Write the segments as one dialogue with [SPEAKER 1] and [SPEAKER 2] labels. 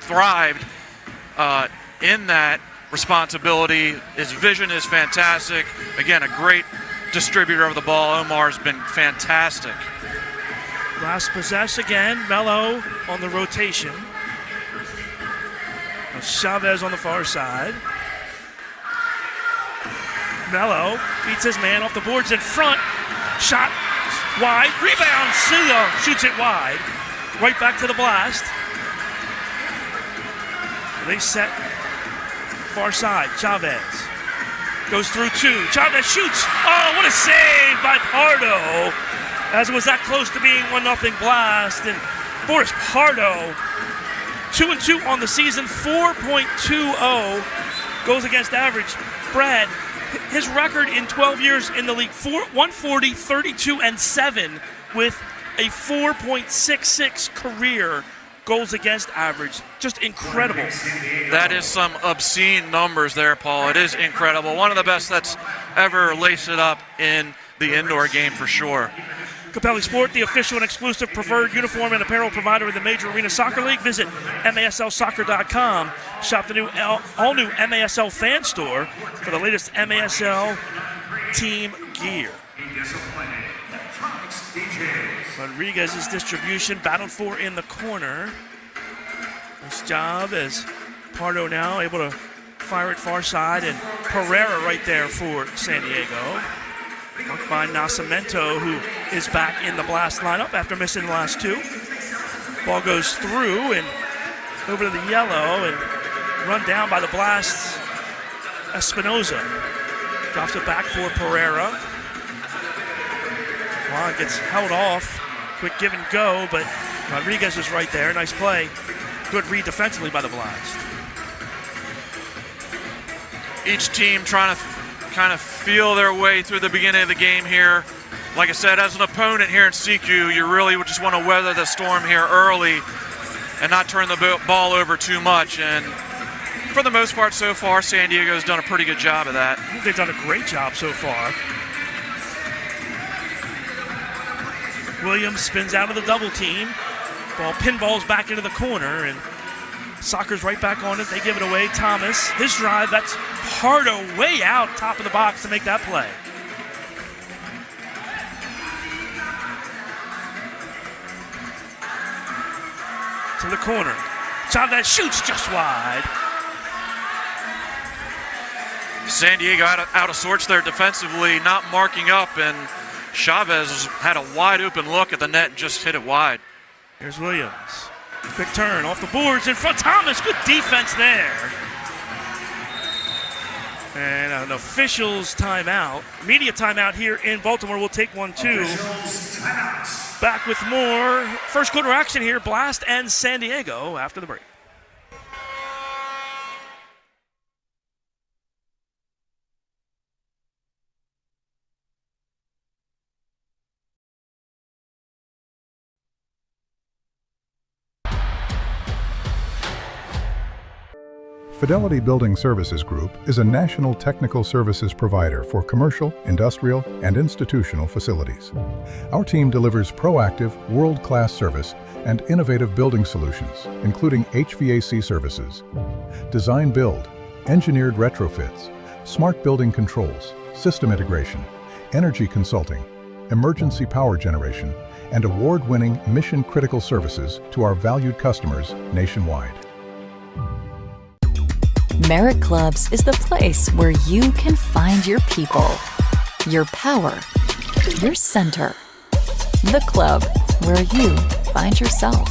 [SPEAKER 1] thrived in that responsibility. His vision is fantastic. Again, a great distributor of the ball. Omar's been fantastic.
[SPEAKER 2] Last possess again. Mello on the rotation. Chavez on the far side. Mello beats his man off the boards in front. Shot wide. Rebound. Suga shoots it wide. Right back to the blast. They set far side. Chavez goes through two. Chavez shoots. Oh, what a save by Pardo, as it was that close to being 1-0 blast. And Boris Pardo, 2-2 on the season, 4.20 goals against average. Brad, his record in 12 years in the league, 140, 32, and 7 with a 4.66 career goals against average. Just incredible.
[SPEAKER 1] That is some obscene numbers there, Paul. It is incredible. One of the best that's ever laced it up in the indoor game for sure.
[SPEAKER 2] Capelli Sport, the official and exclusive preferred uniform and apparel provider of the Major Arena Soccer League. Visit MASLsoccer.com. Shop the new all-new MASL fan store for the latest MASL team gear. Rodriguez's distribution, battled for in the corner. Nice job as Pardo now able to fire it far side, and Pereira right there for San Diego. Marked by Nascimento, who is back in the blast lineup after missing the last two. Ball goes through and over to the yellow and run down by the blast. Espinoza drops it back for Pereira. Juan gets held off. Quick give and go, but Rodriguez is right there. Nice play. Good read defensively by the blast.
[SPEAKER 1] Each team trying to kind of feel their way through the beginning of the game here. Like I said, as an opponent here in CQ, you really just want to weather the storm here early and not turn the ball over too much. And for the most part so far, San Diego's done a pretty good job of that.
[SPEAKER 2] I think they've done a great job so far. Williams spins out of the double team. Ball pinballs back into the corner, and Soccer's right back on it. They give it away. Thomas, his drive, that's Pardo way out top of the box to make that play. To the corner. Chavez shoots just wide.
[SPEAKER 1] San Diego out of sorts there defensively, not marking up, and Chavez had a wide open look at the net and just hit it wide.
[SPEAKER 2] Here's Williams. Quick turn off the boards in front. Thomas, good defense there. And an officials timeout, media timeout here in Baltimore. We'll take one too. Back with more first quarter action here, Blast and San Diego after the break.
[SPEAKER 3] Fidelity Building Services Group is a national technical services provider for commercial, industrial, and institutional facilities. Our team delivers proactive, world-class service and innovative building solutions, including HVAC services, design build, engineered retrofits, smart building controls, system integration, energy consulting, emergency power generation, and award-winning mission-critical services to our valued customers nationwide.
[SPEAKER 4] Merit Clubs is the place where you can find your people, your power, your center. The club where you find yourself.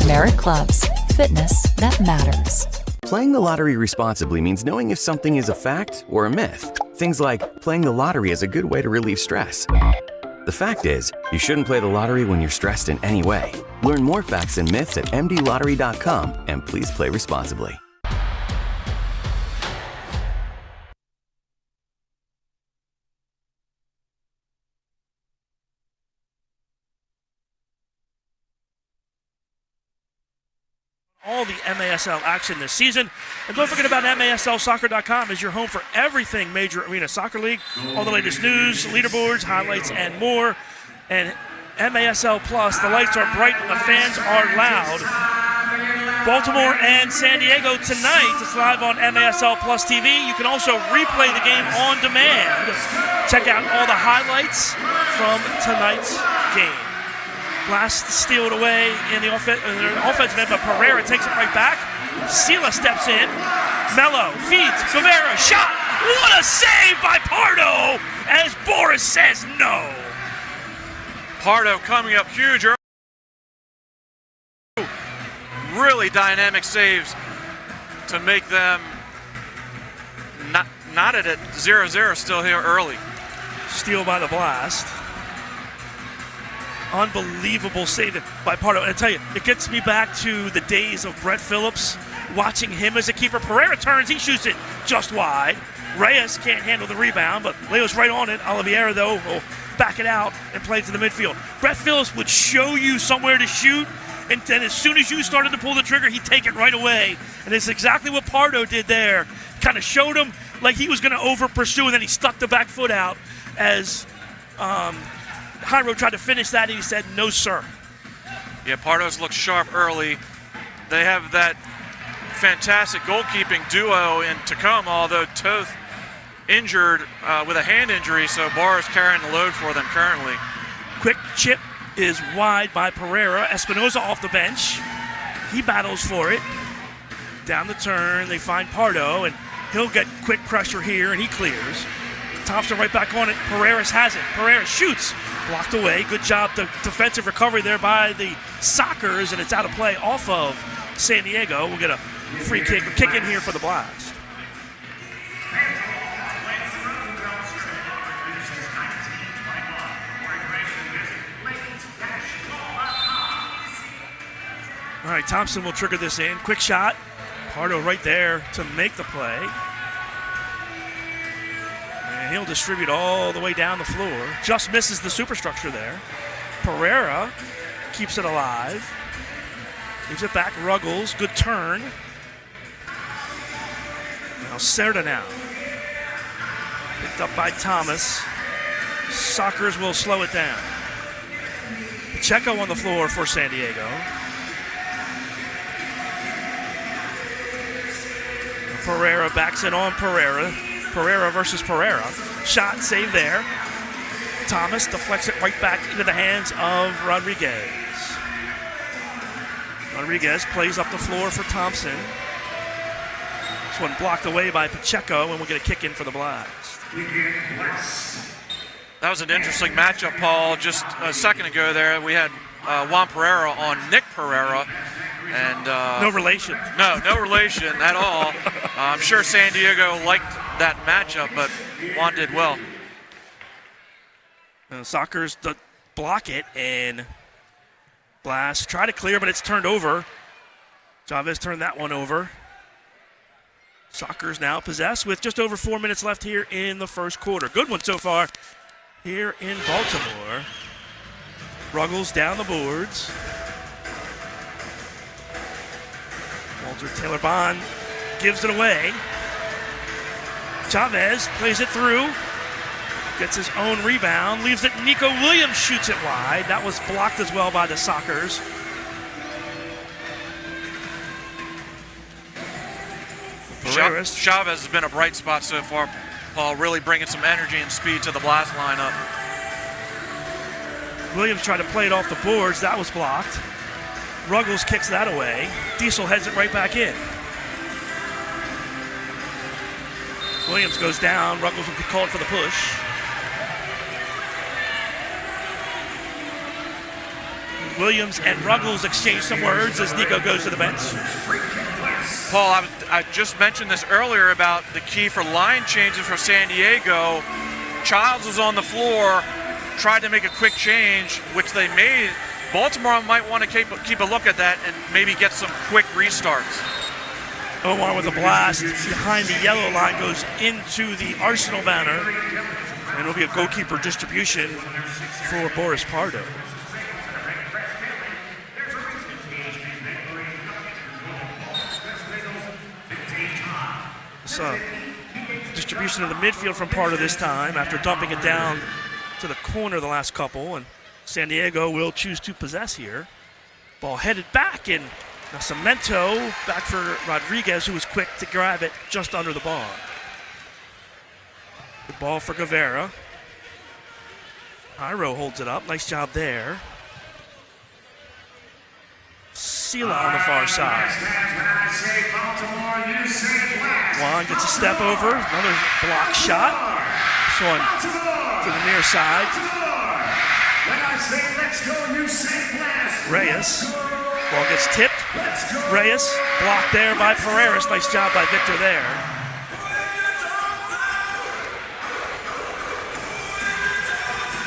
[SPEAKER 4] Merit Clubs, fitness that matters.
[SPEAKER 5] Playing the lottery responsibly means knowing if something is a fact or a myth. Things like playing the lottery is a good way to relieve stress. The fact is, you shouldn't play the lottery when you're stressed in any way. Learn more facts and myths at mdlottery.com, and please play responsibly.
[SPEAKER 2] All the MASL action this season. And don't forget about MASLsoccer.com as your home for everything Major Arena Soccer League. All the latest news, leaderboards, highlights, and more. And MASL Plus, the lights are bright and the fans are loud. Baltimore and San Diego tonight. It's live on MASL Plus TV. You can also replay the game on demand. Check out all the highlights from tonight's game. Blast steal it away in the offensive end, but Pereira takes it right back. Sela steps in. Mello feeds. Guevara shot. What a save by Pardo as Boris says no.
[SPEAKER 1] Pardo coming up huge. Really dynamic saves to make them not at it 0-0 still here early.
[SPEAKER 2] Steal by the Blast. Unbelievable save by Pardo. And I tell you, it gets me back to the days of Brett Phillips, watching him as a keeper. Pereira turns, he shoots it just wide. Reyes can't handle the rebound, but Leo's right on it. Oliveira, though, will back it out and play to the midfield. Brett Phillips would show you somewhere to shoot, and then as soon as you started to pull the trigger, he'd take it right away. And it's exactly what Pardo did there. Kind of showed him like he was going to over-pursue, and then he stuck the back foot out as Jairo tried to finish that, and he said, no, sir.
[SPEAKER 1] Yeah, Pardo's looked sharp early. They have that fantastic goalkeeping duo in Tacoma, although Toth injured with a hand injury, so Barr's carrying the load for them currently.
[SPEAKER 2] Quick chip is wide by Pereira. Espinoza off the bench. He battles for it. Down the turn, they find Pardo, and he'll get quick pressure here, and he clears. Thompson right back on it. Pereira has it. Pereira shoots. Blocked away. Good job. The defensive recovery there by the Sockers, and it's out of play off of San Diego. We'll get a free kick in here for the Blast. All right, Thompson will trigger this in. Quick shot. Pardo right there to make the play. And he'll distribute all the way down the floor. Just misses the superstructure there. Pereira keeps it alive. Leaves it back. Ruggles. Good turn. Now Cerda now. Picked up by Thomas. Sockers will slow it down. Pacheco on the floor for San Diego. Pereira backs it on Pereira. Pereira versus Pereira. Shot save there. Thomas deflects it right back into the hands of Rodriguez. Rodriguez plays up the floor for Thompson. This one blocked away by Pacheco, and we'll get a kick in for the Blast.
[SPEAKER 1] That was an interesting matchup, Paul. Just a second ago there, we had Juan Pereira on Nick Pereira. And
[SPEAKER 2] no relation.
[SPEAKER 1] No relation at all. I'm sure San Diego liked that matchup, but Juan did well.
[SPEAKER 2] Sockers block it, and Blast try to clear, but it's turned over. Chavez turned that one over. Sockers now possessed with just over 4 minutes left here in the first quarter. Good one so far here in Baltimore. Ruggles down the boards. Walter Taylor Bond gives it away. Chavez plays it through. Gets his own rebound. Leaves it. Nico Williams shoots it wide. That was blocked as well by the Sockers.
[SPEAKER 1] Chavez has been a bright spot so far, Paul, really bringing some energy and speed to the Blast lineup.
[SPEAKER 2] Williams tried to play it off the boards. That was blocked. Ruggles kicks that away. Diesel heads it right back in. Williams goes down. Ruggles will be called for the push. Williams and Ruggles exchange some words as Nico goes to the bench.
[SPEAKER 1] Paul, I just mentioned this earlier about the key for line changes for San Diego. Childs was on the floor, tried to make a quick change, which they made. Baltimore might want to keep a look at that and maybe get some quick restarts.
[SPEAKER 2] Omar with a blast behind the yellow line goes into the Arsenal banner. And it'll be a goalkeeper distribution for Boris Pardo. So, distribution of the midfield from Pardo this time after dumping it down to the corner the last couple. And San Diego will choose to possess here. Ball headed back, and Nascimento back for Rodriguez, who was quick to grab it just under the bar. Good ball for Guevara. Jairo holds it up. Nice job there. Sila on the far side. Juan gets a step over. Another block shot. This one to the near side. Reyes. Ball gets tipped. Reyes blocked there by Pereira. Nice job by Victor there.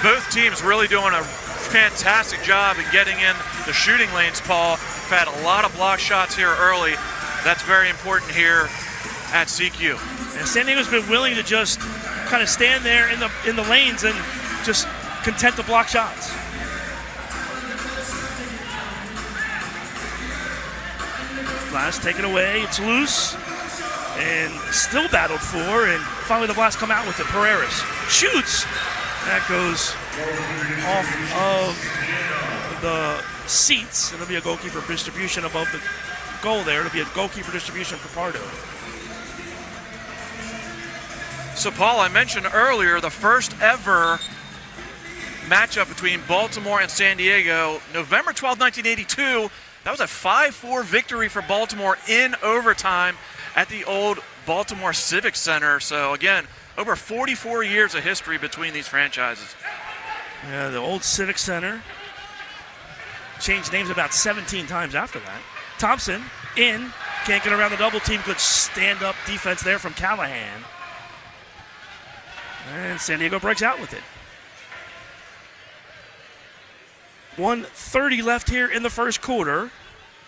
[SPEAKER 1] Both teams really doing a fantastic job in getting in the shooting lanes, Paul. We've had a lot of block shots here early. That's very important here at CQ.
[SPEAKER 2] And San Diego's been willing to just kind of stand there in the lanes and just content the block shots. Blast taken away, it's loose, and still battled for, and finally the Blast come out with it. Pereira shoots. That goes off of the seats. It'll be a goalkeeper distribution above the goal there. It'll be a goalkeeper distribution for Pardo.
[SPEAKER 1] So, Paul, I mentioned earlier the first ever matchup between Baltimore and San Diego, November 12, 1982. That was a 5-4 victory for Baltimore in overtime at the old Baltimore Civic Center. So, again, over 44 years of history between these franchises.
[SPEAKER 2] Yeah, the old Civic Center changed names about 17 times after that. Thompson in, can't get around the double team. Good stand-up defense there from Callahan. And San Diego breaks out with it. 1:30 left here in the first quarter.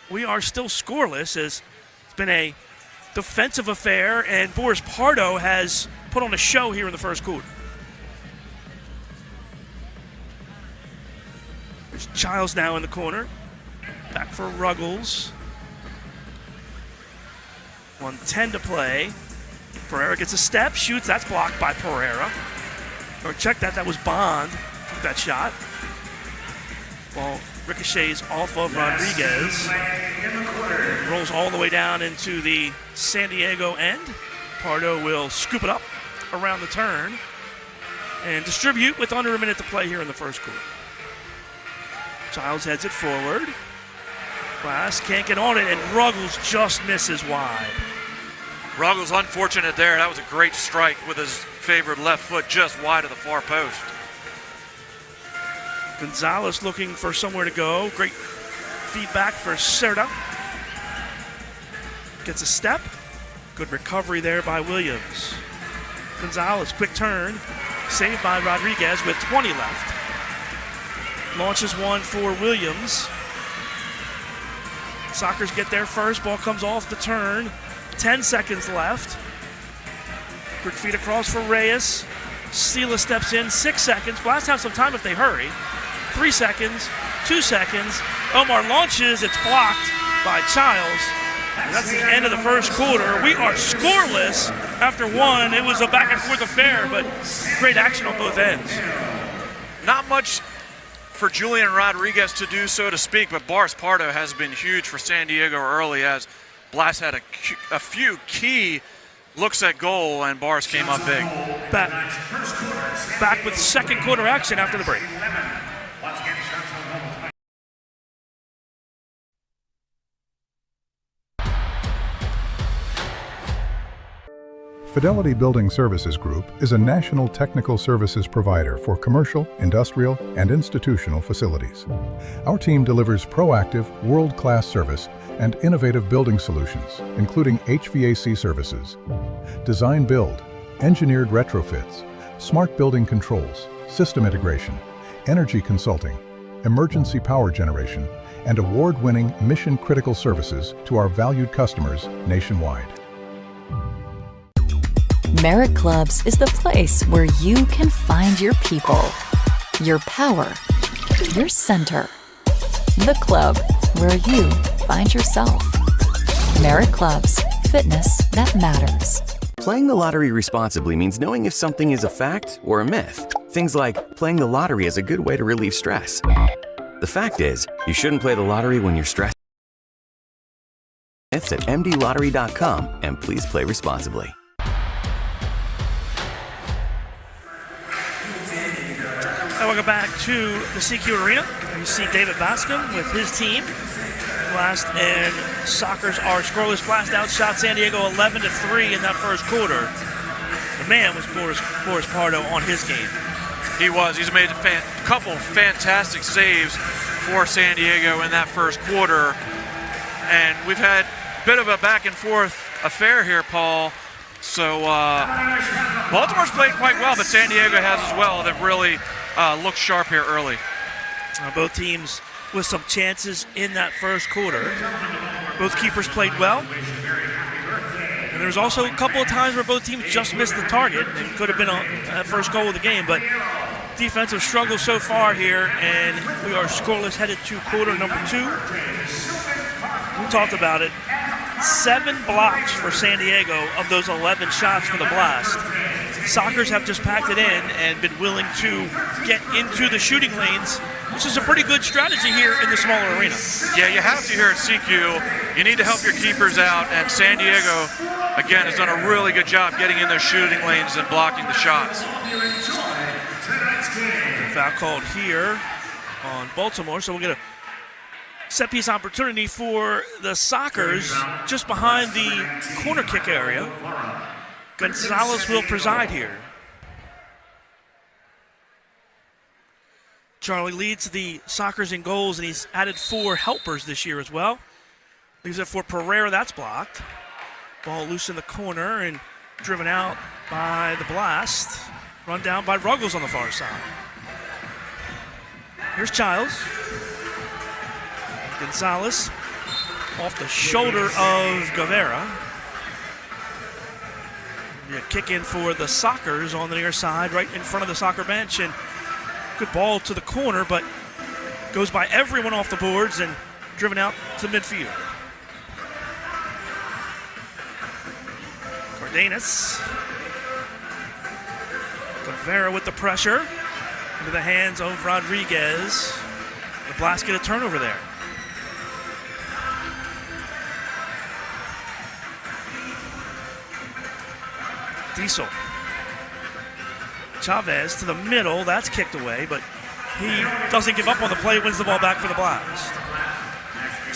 [SPEAKER 2] We are still scoreless as it's been a defensive affair, and Boris Pardo has put on a show here in the first quarter. There's Childs now in the corner. Back for Ruggles. 1:10 to play. Pereira gets a step, shoots. That's blocked by Pereira. Or check that. That was Bond. Took that shot. Ball ricochets off of Rodriguez. Rolls all the way down into the San Diego end. Pardo will scoop it up around the turn and distribute with under a minute to play here in the first quarter. Childs heads it forward. Glass can't get on it, and Ruggles just misses wide.
[SPEAKER 1] Ruggles unfortunate there. That was a great strike with his favored left foot just wide of the far post.
[SPEAKER 2] Gonzalez looking for somewhere to go. Great feedback for Cerda. Gets a step. Good recovery there by Williams. Gonzalez, quick turn. Saved by Rodriguez with 20 left. Launches one for Williams. Sockers get there first. Ball comes off the turn. 10 seconds left. Quick feed across for Reyes. Sila steps in. 6 seconds. Blast have some time if they hurry. 3 seconds. 2 seconds. Omar launches. It's blocked by Childs. And that's the end of the first quarter. We are scoreless after one. It was a back and forth affair, but great action on both ends.
[SPEAKER 1] Not much for Julian Rodriguez to do, so to speak, but Boris Pardo has been huge for San Diego early as Blas had a few key looks at goal, and Boris came up big.
[SPEAKER 2] Back with second quarter action after the break.
[SPEAKER 3] Fidelity Building Services Group is a national technical services provider for commercial, industrial, and institutional facilities. Our team delivers proactive, world-class service and innovative building solutions, including HVAC services, design build, engineered retrofits, smart building controls, system integration, energy consulting, emergency power generation, and award-winning mission-critical services to our valued customers nationwide.
[SPEAKER 4] Merit Clubs is the place where you can find your people, your power, your center. The club where you find yourself. Merit Clubs, fitness that matters.
[SPEAKER 5] Playing the lottery responsibly means knowing if something is a fact or a myth. Things like playing the lottery is a good way to relieve stress. The fact is, you shouldn't play the lottery when you're stressed. It's at mdlottery.com, and please play responsibly.
[SPEAKER 2] And welcome back to the CQ Arena. You see David Bascom with his team. Blast and Sockers are scoreless. Blast outshot San Diego 11-3 in that first quarter. The man was Boris Pardo on his game.
[SPEAKER 1] He was. He's made a couple fantastic saves for San Diego in that first quarter. And we've had a bit of a back and forth affair here, Paul. So Baltimore's played quite well, but San Diego has as well. They've really looked sharp here early.
[SPEAKER 2] Both teams with some chances in that first quarter. Both keepers played well. And there's also a couple of times where both teams just missed the target and could have been a first goal of the game. But defensive struggle so far here, and we are scoreless headed to quarter number 2. We talked about it. 7 blocks for San Diego of those 11 shots for the Blast. Sockers have just packed it in and been willing to get into the shooting lanes, which is a pretty good strategy here in the smaller arena.
[SPEAKER 1] Yeah, you have to here at CQ. You need to help your keepers out, and San Diego, again, has done a really good job getting in those shooting lanes and blocking the shots.
[SPEAKER 2] Foul called here on Baltimore, so we'll get a set-piece opportunity for the Sockers just behind the corner kick area. Gonzalez will preside here. Charlie leads the Sockers in goals, and he's added 4 helpers this year as well. Leaves it for Pereira, that's blocked. Ball loose in the corner and driven out by the Blast. Run down by Ruggles on the far side. Here's Childs. Gonzalez off the shoulder of Guevara. Kick in for the Sockers on the near side, right in front of the Socker bench, and good ball to the corner, but goes by everyone off the boards and driven out to midfield. Cardenas. Guevara with the pressure into the hands of Rodriguez. The Blast get a turnover there. Diesel. Chavez to the middle. That's kicked away, but he doesn't give up on the play, wins the ball back for the Blast.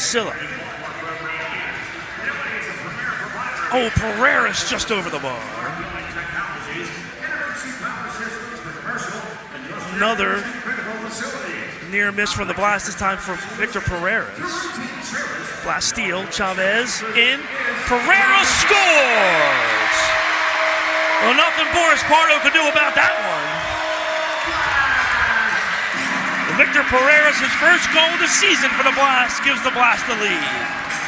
[SPEAKER 2] Silla. Oh, Pereira's just over the bar. Another near miss from the Blast, this time for Victor Pereira's. Blast steal, Chavez in. Pereira scores! Well, nothing Boris Pardo could do about that one. Victor Pereira's his first goal of the season for the Blast, gives the Blast the lead.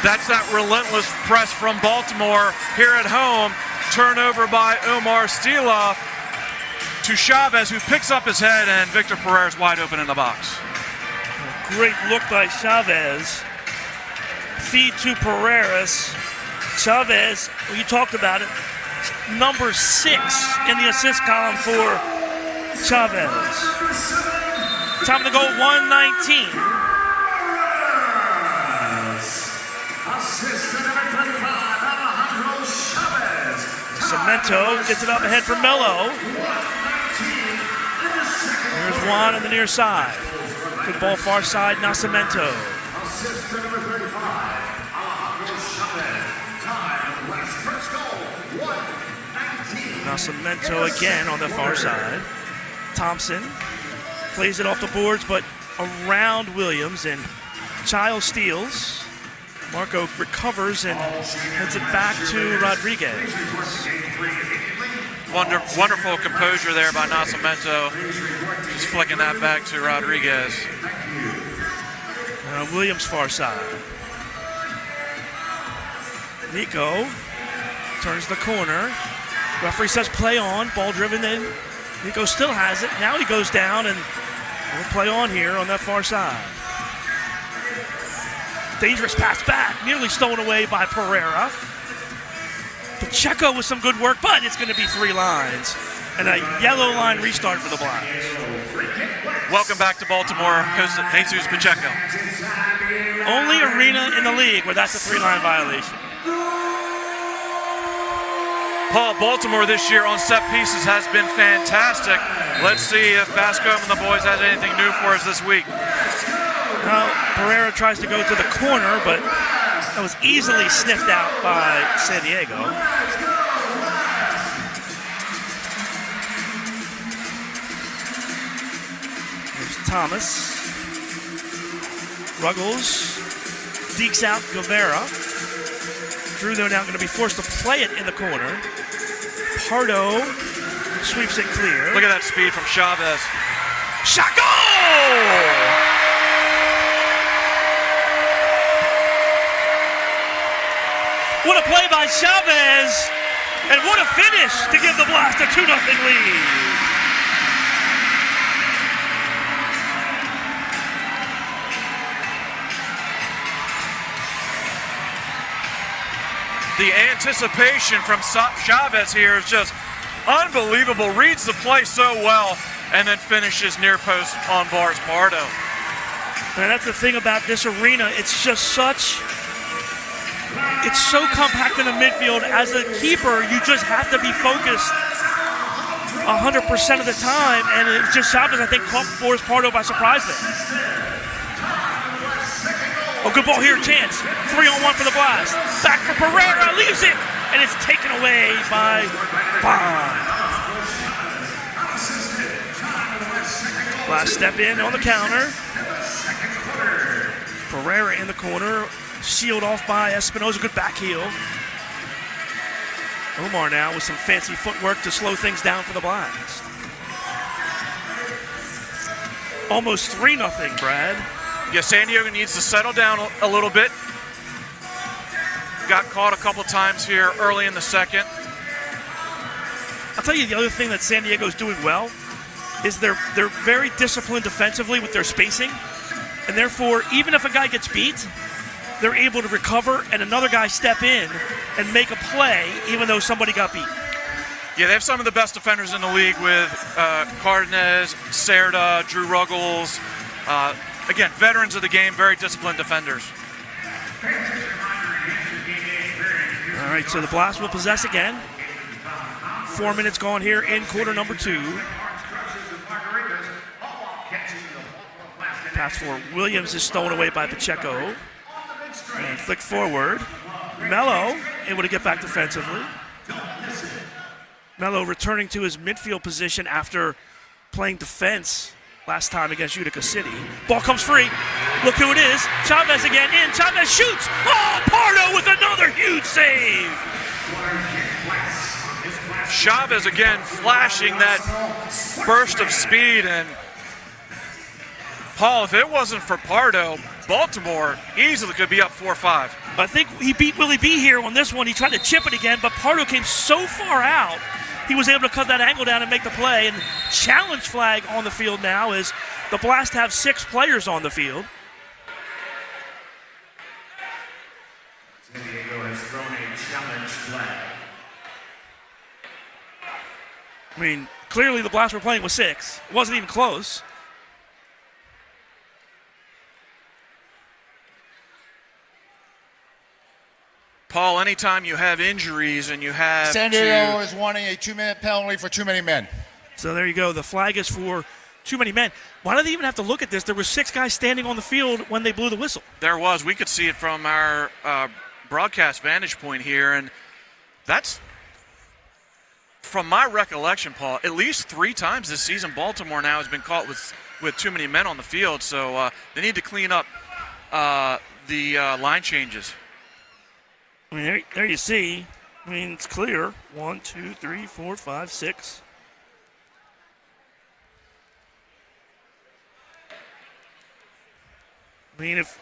[SPEAKER 1] That's that relentless press from Baltimore here at home. Turnover by Omar Stila to Chavez, who picks up his head, and Victor Pereira's wide open in the box.
[SPEAKER 2] A great look by Chavez. Feed to Pereiras. Chavez, well, you talked about it, number 6 in the assist column for Chavez. Time to go 119. Cemento gets it up ahead for Mello. There's Juan on the near side. Good ball far side, Nascimento. Nascimento again on the far side. Thompson plays it off the boards, but around Williams, and Child steals. Marco recovers and heads it back to Rodriguez.
[SPEAKER 1] Wonderful composure there by Nascimento. Just flicking that back to Rodriguez.
[SPEAKER 2] Williams far side. Nico turns the corner. Referee says play on, ball driven in. Nico still has it. Now he goes down, and we'll play on here on that far side. Dangerous pass back, nearly stolen away by Pereira. Pacheco with some good work, but it's going to be 3 lines. And a yellow line restart for the Blast.
[SPEAKER 1] Welcome back to Baltimore, Jesus Pacheco.
[SPEAKER 2] Only arena in the league where that's a 3-line violation.
[SPEAKER 1] Paul, Baltimore this year on set pieces has been fantastic. Let's see if Bascom and the boys has anything new for us this week.
[SPEAKER 2] Now, Pereira tries to go to the corner, but that was easily sniffed out by San Diego. There's Thomas. Ruggles dekes out Guevara. Drew, though, now going to be forced to play it in the corner. Pardo sweeps it clear.
[SPEAKER 1] Look at that speed from Chavez.
[SPEAKER 2] Shot goal! What a play by Chavez, and what a finish to give the Blast a 2-0 lead.
[SPEAKER 1] The anticipation from Chavez here is just unbelievable. Reads the play so well and then finishes near post on bars Pardo.
[SPEAKER 2] And that's the thing about this arena. It's just it's so compact in the midfield. As a keeper, you just have to be focused 100% of the time. And it's just Chavez, I think, caught Boris Pardo by surprise there. Oh, good ball here, chance. 3-on-1 for the Blast. Back for Pereira, leaves it, and it's taken away by Bond. Blast step in on the counter. Pereira in the corner, sealed off by Espinoza, good back heel. Omar now with some fancy footwork to slow things down for the Blast. Almost 3-0, Brad.
[SPEAKER 1] Yeah, San Diego needs to settle down a little bit. Got caught a couple times here early in the second.
[SPEAKER 2] I'll tell you the other thing that San Diego's doing well is they're very disciplined defensively with their spacing. And therefore, even if a guy gets beat, they're able to recover and another guy step in and make a play even though somebody got beat.
[SPEAKER 1] Yeah, they have some of the best defenders in the league with Cardenas, Cerda, Drew Ruggles. Again, veterans of the game, very disciplined defenders.
[SPEAKER 2] All right, so the Blast will possess again. 4 minutes gone here in quarter number 2. Pass for Williams is stolen away by Pacheco. And flick forward. Mello able to get back defensively. Mello returning to his midfield position after playing defense last time against Utica City. Ball comes free. Look who it is. Chavez again in. Chavez shoots. Oh, Pardo with another huge save.
[SPEAKER 1] Chavez again flashing that burst of speed. And Paul, if it wasn't for Pardo, Baltimore easily could be up 4-5.
[SPEAKER 2] I think he beat Willie B here on this one. He tried to chip it again, but Pardo came so far out, he was able to cut that angle down and make the play. And challenge flag on the field now is the Blast have 6 players on the field.
[SPEAKER 6] San Diego has thrown a challenge flag.
[SPEAKER 2] I mean, clearly the Blast were playing with 6. It wasn't even close.
[SPEAKER 1] Paul, anytime you have injuries and you have
[SPEAKER 7] San Diego is wanting a 2-minute penalty for too many men.
[SPEAKER 2] So there you go. The flag is for too many men. Why do they even have to look at this? There were 6 guys standing on the field when they blew the whistle.
[SPEAKER 1] There was. We could see it from our broadcast vantage point here, and that's, from my recollection, Paul, at least 3 times this season Baltimore now has been caught with too many men on the field, so they need to clean up the line changes.
[SPEAKER 2] I mean, there you see. I mean, it's clear. 1, 2, 3, 4, 5, 6. I mean, if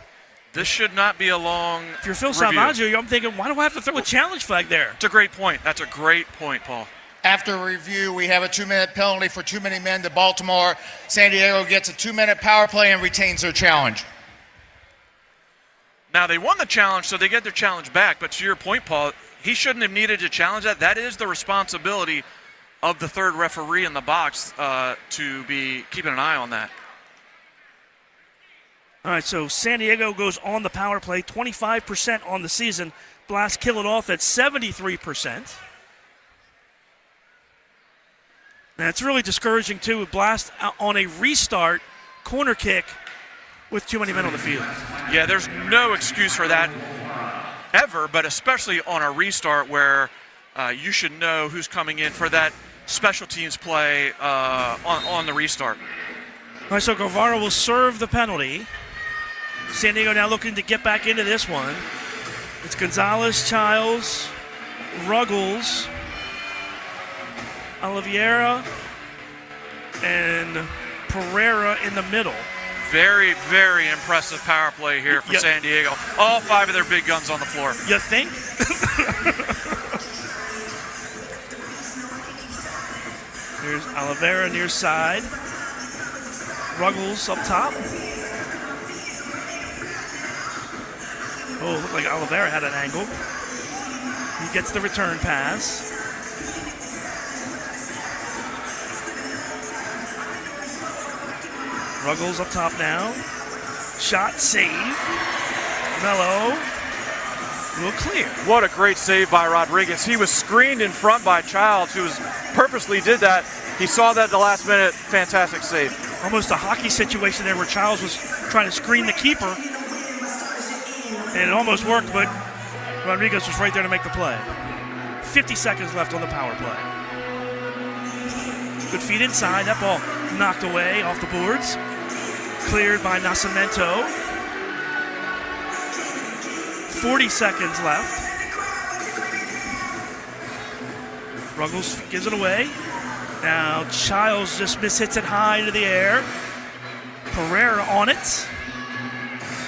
[SPEAKER 1] this should not be a long
[SPEAKER 2] If you're Phil
[SPEAKER 1] review.
[SPEAKER 2] Salvaggio, I'm thinking, why do I have to throw a challenge flag there?
[SPEAKER 1] It's a great point. That's a great point, Paul.
[SPEAKER 7] After review, we have a 2-minute penalty for too many men to Baltimore. San Diego gets a 2-minute power play and retains their challenge.
[SPEAKER 1] Now, they won the challenge, so they get their challenge back. But to your point, Paul, he shouldn't have needed to challenge that. That is the responsibility of the third referee in the box to be keeping an eye on that.
[SPEAKER 2] All right, so San Diego goes on the power play, 25% on the season. Blast kill it off at 73%. And it's really discouraging, too, with Blast on a restart corner kick with too many men on the field.
[SPEAKER 1] Yeah, there's no excuse for that ever, but especially on a restart where you should know who's coming in for that special teams play on the restart.
[SPEAKER 2] All right, so Guevara will serve the penalty. San Diego now looking to get back into this one. It's Gonzalez, Childs, Ruggles, Oliveira, and Pereira in the middle.
[SPEAKER 1] Very, very impressive power play here for San Diego. All 5 of their big guns on the floor.
[SPEAKER 2] You think? Here's Oliveira near side. Ruggles up top. Oh, looked like Oliveira had an angle. He gets the return pass. Ruggles up top now. Shot, save. Mello will clear.
[SPEAKER 1] What a great save by Rodriguez. He was screened in front by Childs, who purposely did that. He saw that at the last minute. Fantastic save.
[SPEAKER 2] Almost a hockey situation there where Childs was trying to screen the keeper. And it almost worked, but Rodriguez was right there to make the play. 50 seconds left on the power play. Good feed inside. That ball knocked away off the boards. Cleared by Nascimento. 40 seconds left. Ruggles gives it away. Now Childs just mishits it high into the air. Pereira on it.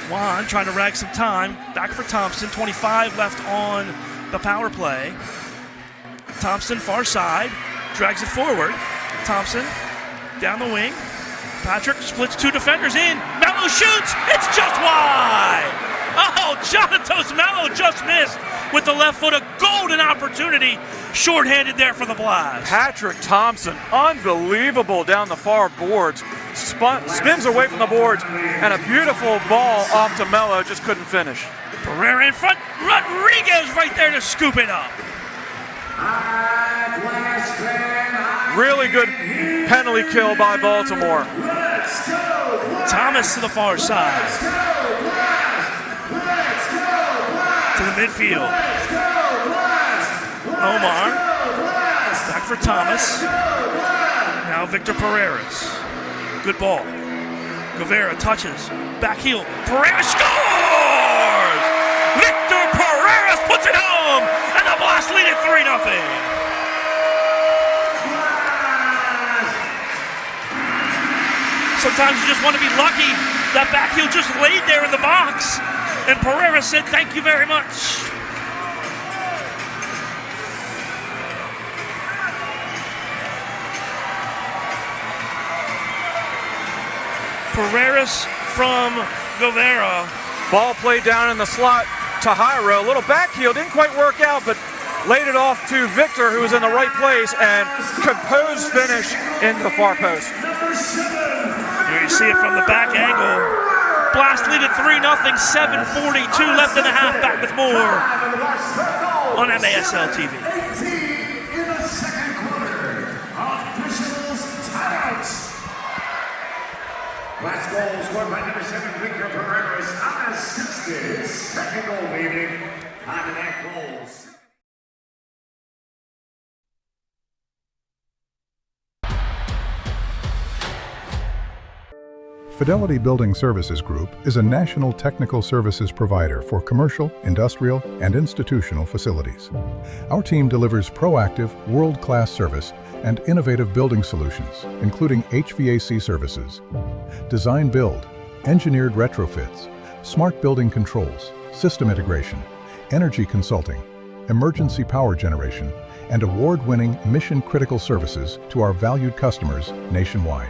[SPEAKER 2] Juan trying to rag some time. Back for Thompson. 25 left on the power play. Thompson far side. Drags it forward. Thompson down the wing. Patrick splits 2 defenders in. Mello shoots. It's just wide. Oh, Jonatos Mello just missed with the left foot. A golden opportunity. Shorthanded there for the Blast.
[SPEAKER 1] Patrick Thompson, unbelievable down the far boards. Spins away from the boards, and a beautiful ball off to Mello. Just couldn't finish.
[SPEAKER 2] Pereira in front. Rodriguez right there to scoop it up.
[SPEAKER 1] Really good penalty kill by Baltimore.
[SPEAKER 2] Thomas to the far side. To the midfield. Omar. Back for Thomas. Now Victor Pereiras. Good ball. Guevara touches. Back heel. Pereira scores! Victor Pereiras puts it home! And the Blast lead it 3-0. Sometimes you just want to be lucky. That back heel just laid there in the box. And Pereira said, thank you very much. Pereiras from Guevara.
[SPEAKER 1] Ball played down in the slot to Jairo. A little back heel, didn't quite work out, but laid it off to Victor, who was in the right place, and composed finish into the far post.
[SPEAKER 2] Here you see it from the back angle. Blast lead at 3-0, 7:42 left in the half. Back with more on MASL TV.
[SPEAKER 6] In the second quarter, officials timeouts. Last goal scored by number 7, Victor Pereiras on the 60th. Second goal leading on the net goals.
[SPEAKER 3] Fidelity Building Services Group is a national technical services provider for commercial, industrial, and institutional facilities. Our team delivers proactive, world-class service and innovative building solutions, including HVAC services, design build, engineered retrofits, smart building controls, system integration, energy consulting, emergency power generation, and award-winning mission-critical services to our valued customers nationwide.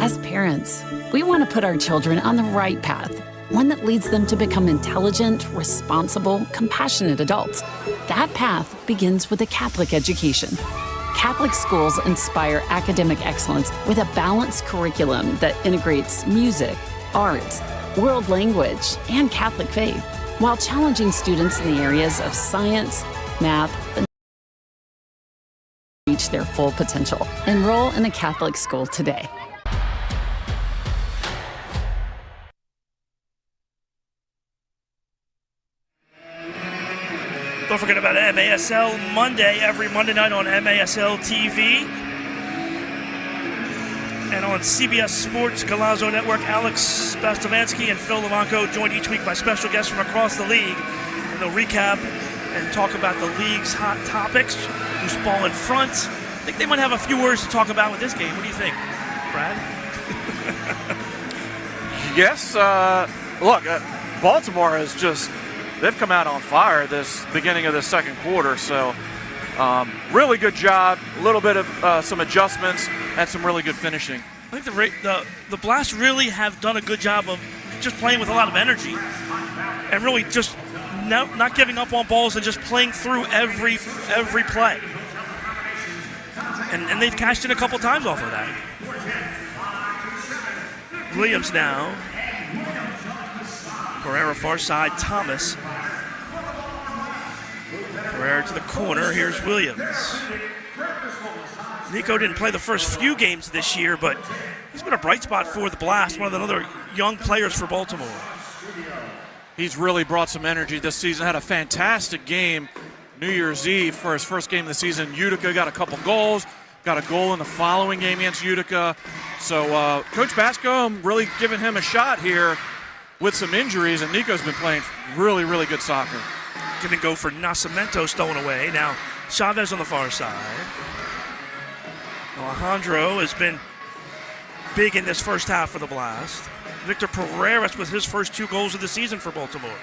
[SPEAKER 4] As parents, we want to put our children on the right path, one that leads them to become intelligent, responsible, compassionate adults. That path begins with a Catholic education.
[SPEAKER 8] Catholic schools inspire academic excellence with a balanced curriculum that integrates music, arts, world language, and Catholic faith, while challenging students in the areas of science, math, and reach their full potential. Enroll in a Catholic school today.
[SPEAKER 2] Don't forget about MASL Monday, every Monday night on MASL TV. And on CBS Sports Galazzo Network, Alex Bastavansky and Phil Lavanco joined each week by special guests from across the league. And they'll recap and talk about the league's hot topics, who's ball in front. I think they might have a few words to talk about with this game. What do you think, Brad?
[SPEAKER 1] Yes, look, Baltimore is just, they've come out on fire this beginning of the second quarter, so really good job, a little bit of some adjustments, and some really good finishing.
[SPEAKER 2] I think the Blast really have done a good job of just playing with a lot of energy and really just not giving up on balls and just playing through every play. And they've cashed in a couple times off of that. Williams now. Pereira far side, Thomas. Pereira to the corner, here's Williams. Nico didn't play the first few games this year, but he's been a bright spot for the Blast, one of the other young players for Baltimore.
[SPEAKER 1] He's really brought some energy this season, had a fantastic game New Year's Eve for his first game of the season. Utica got a couple goals, got a goal in the following game against Utica. So Coach Bascom really giving him a shot here with some injuries, and Nico's been playing really, really good soccer.
[SPEAKER 2] Going to go for Nascimento, stolen away. Now Chavez on the far side. Alejandro has been big in this first half for the Blast. Victor Pereira with his first 2 goals of the season for Baltimore.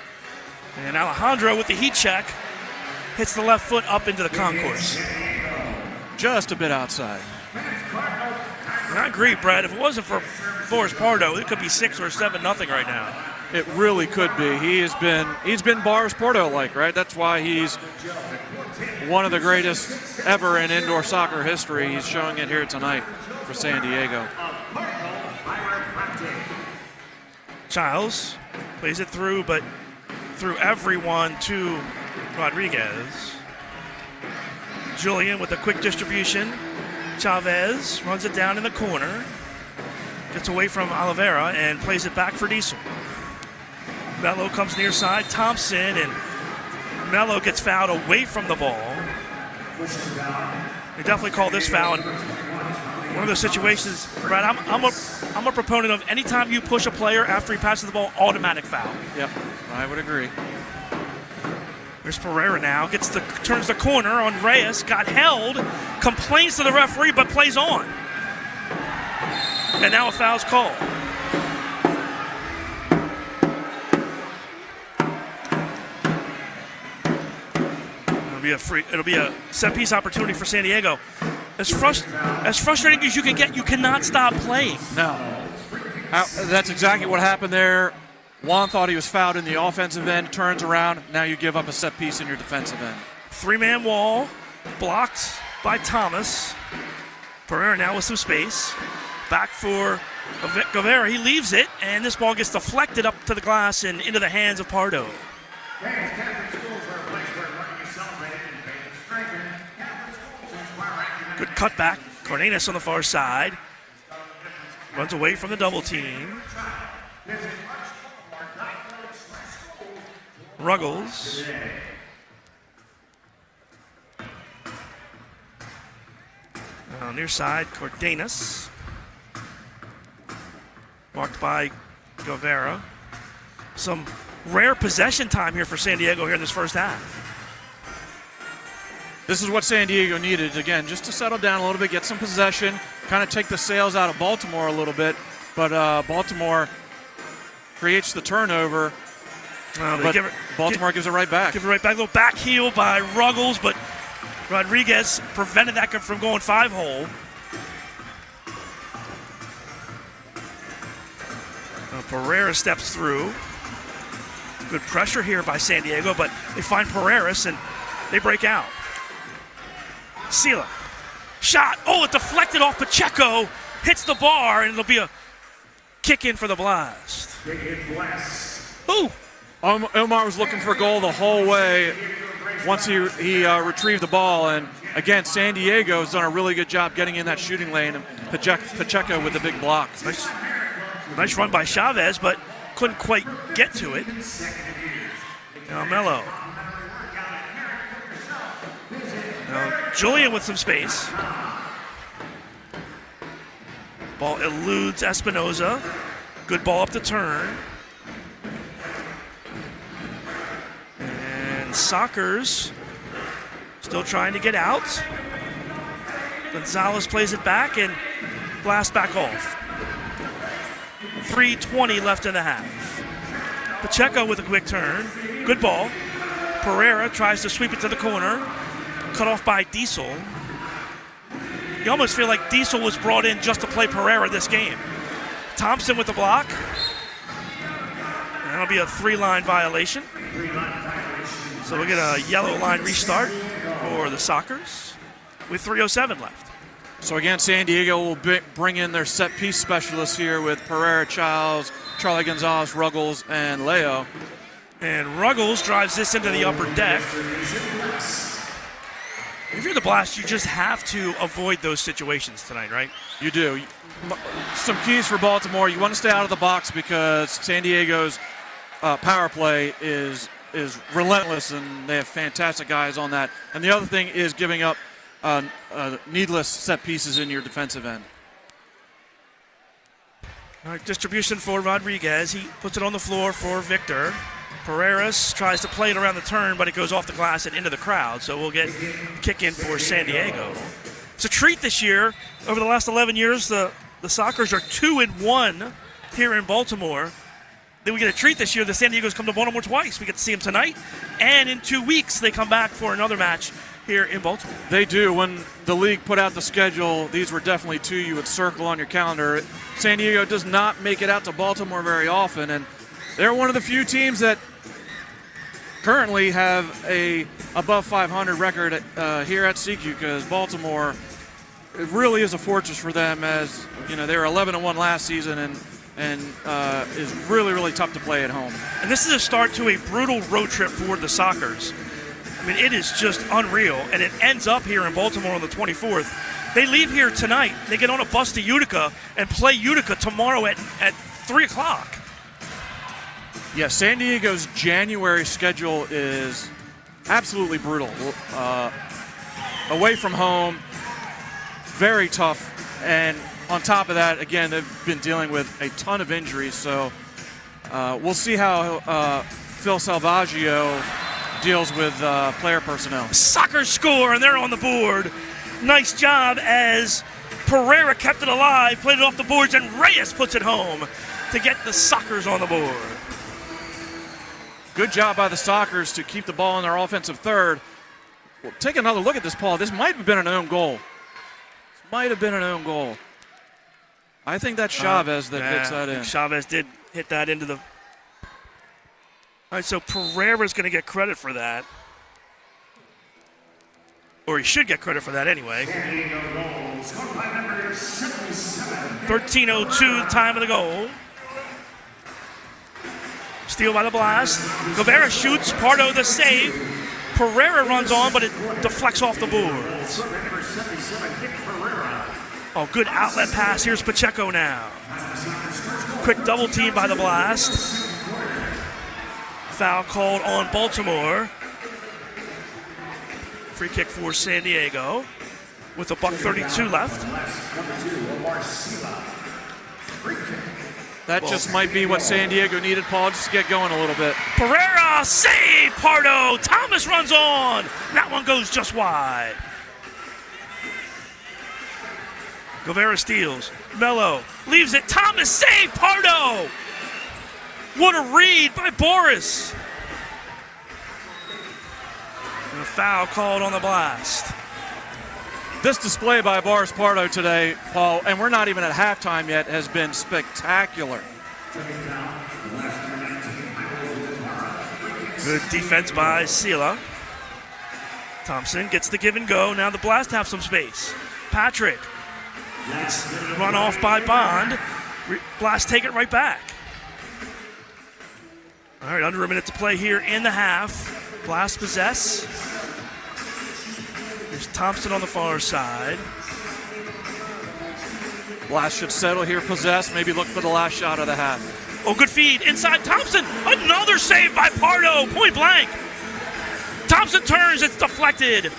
[SPEAKER 2] And Alejandro with the heat check hits the left foot up into the concourse.
[SPEAKER 1] Just a bit outside.
[SPEAKER 2] And I agree, Brad. If it wasn't for Boris Pardo, it could be 6 or 7-0 right now.
[SPEAKER 1] It really could be. He's been Boris Pardo-like, right? That's why he's one of the greatest ever in indoor soccer history. He's showing it here tonight for San Diego.
[SPEAKER 2] Childs plays it through, but through everyone to Rodriguez. Julian with a quick distribution. Chavez runs it down in the corner. Gets away from Oliveira and plays it back for Diesel. Mello comes near side. Thompson, and Mello gets fouled away from the ball. They definitely call this foul. And one of those situations, Brad, I'm a proponent of anytime you push a player after he passes the ball, automatic foul.
[SPEAKER 1] Yep, I would agree.
[SPEAKER 2] There's Pereira now, turns the corner on Reyes, got held, complains to the referee, but plays on. And now a foul's called. It'll be a set-piece opportunity for San Diego. As frustrating as you can get, you cannot stop playing.
[SPEAKER 1] No. That's exactly what happened there. Juan thought he was fouled in the offensive end, turns around, now you give up a set piece in your defensive end.
[SPEAKER 2] 3-man wall, blocked by Thomas. Pereira now with some space. Back for Guevara, he leaves it, and this ball gets deflected up to the glass and into the hands of Pardo. Good cutback. Cardenas on the far side. Runs away from the double team. Ruggles. Near side, Cardenas. Marked by Guevara. Some rare possession time here for San Diego here in this first half.
[SPEAKER 1] This is what San Diego needed, again, just to settle down a little bit, get some possession, kind of take the sails out of Baltimore a little bit. But Baltimore creates the turnover, but Baltimore gives it right back.
[SPEAKER 2] Give it right back. A little back heel by Ruggles, but Rodriguez prevented that from going 5-hole. Pereira steps through. Good pressure here by San Diego, but they find Pereiras and they break out. Sila Shot. Oh, it deflected off Pacheco. Hits the bar, and it'll be a kick in for the Blast. Ooh.
[SPEAKER 1] Omar was looking for a goal the whole way once he retrieved the ball. And again, San Diego's done a really good job getting in that shooting lane. And Pacheco with the big block.
[SPEAKER 2] Nice run by Chavez, but couldn't quite get to it. Now Mello. Now Julian with some space. Ball eludes Espinoza. Good ball up the turn. And Sockers still trying to get out. Gonzalez plays it back and Blast back off. 3:20 left in the half. Pacheco with a quick turn. Good ball. Pereira tries to sweep it to the corner. Cut off by Diesel. You almost feel like Diesel was brought in just to play Pereira this game. Thompson with the block. And that'll be a 3-line violation. So we'll get a yellow line restart for the Sockers with 3:07 left.
[SPEAKER 1] So again, San Diego will bring in their set-piece specialists here with Pereira, Childs, Charlie Gonzalez, Ruggles, and Leo.
[SPEAKER 2] And Ruggles drives this into the upper deck. If you're the Blast, you just have to avoid those situations tonight, right?
[SPEAKER 1] You do. Some keys for Baltimore. You want to stay out of the box because San Diego's power play is relentless, and they have fantastic guys on that. And the other thing is giving up needless set pieces in your defensive end.
[SPEAKER 2] All right, distribution for Rodriguez. He puts it on the floor for Victor. Pereiras tries to play it around the turn, but it goes off the glass and into the crowd. So we'll get kick in for San Diego. It's a treat this year. Over the last 11 years, the Sockers are 2-1 here in Baltimore. Then we get a treat this year. The San Diego's come to Baltimore twice. We get to see them tonight, and in 2 weeks they come back for another match here in Baltimore.
[SPEAKER 1] They do. When the league put out the schedule, these were definitely two you would circle on your calendar. San Diego does not make it out to Baltimore very often, and they're one of the few teams that currently have a above 500 record here at CQ, because Baltimore, it really is a fortress for them. As you know, they were 11-1 last season, and is really, really tough to play at home.
[SPEAKER 2] And this is a start to a brutal road trip for the Sockers. I mean, it is just unreal, and it ends up here in Baltimore on the 24th. They leave here tonight. They get on a bus to Utica and play Utica tomorrow at 3 o'clock.
[SPEAKER 1] Yeah, San Diego's January schedule is absolutely brutal. Away from home, very tough. And on top of that, again, they've been dealing with a ton of injuries. So we'll see how Phil Salvaggio deals with player personnel.
[SPEAKER 2] Sockers score, and they're on the board. Nice job as Pereira kept it alive, played it off the boards, and Reyes puts it home to get the Sockers on the board.
[SPEAKER 1] Good job by the Sockers to keep the ball in their offensive third. Well, take another look at this, Paul. This might have been an own goal. I think that's Chavez that hits that in.
[SPEAKER 2] Chavez did hit that into the... All right, so Pereira's going to get credit for that. Or he should get credit for that anyway. 13:02, time of the goal. Steal by the Blast. Guevara shoots. Pardo the save. Pereira runs on, but it deflects off the boards. Oh, good outlet pass. Here's Pacheco now. Quick double team by the Blast. Foul called on Baltimore. Free kick for San Diego with $1:32 left.
[SPEAKER 1] That just might be what San Diego needed, Paul, just to get going a little bit.
[SPEAKER 2] Pereira, save, Pardo. Thomas runs on. That one goes just wide. Guevara steals. Mello leaves it. Thomas, save, Pardo. What a read by Boris. And a foul called on the Blast.
[SPEAKER 1] This display by Boris Pardo today, Paul, and we're not even at halftime yet, has been spectacular.
[SPEAKER 2] Good defense by Sela. Thompson gets the give and go. Now the Blast have some space. Patrick. It's run off by Bond. Blast take it right back. All right, under a minute to play here in the half. Blast possess. There's Thompson on the far side.
[SPEAKER 1] Blast should settle here, possess, maybe look for the last shot of the half.
[SPEAKER 2] Oh, good feed. Inside Thompson. Another save by Pardo. Point blank. Thompson turns. It's deflected.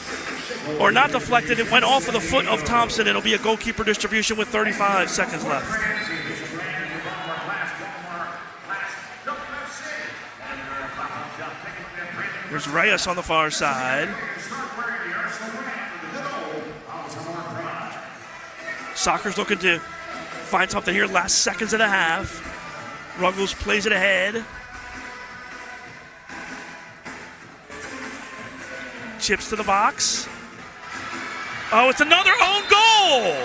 [SPEAKER 2] Or not deflected. It went off of the foot of Thompson. It'll be a goalkeeper distribution with 35 seconds left. There's Reyes on the far side. Soccer's looking to find something here. Last seconds of the half. Ruggles plays it ahead. Chips to the box. Oh, it's another own goal!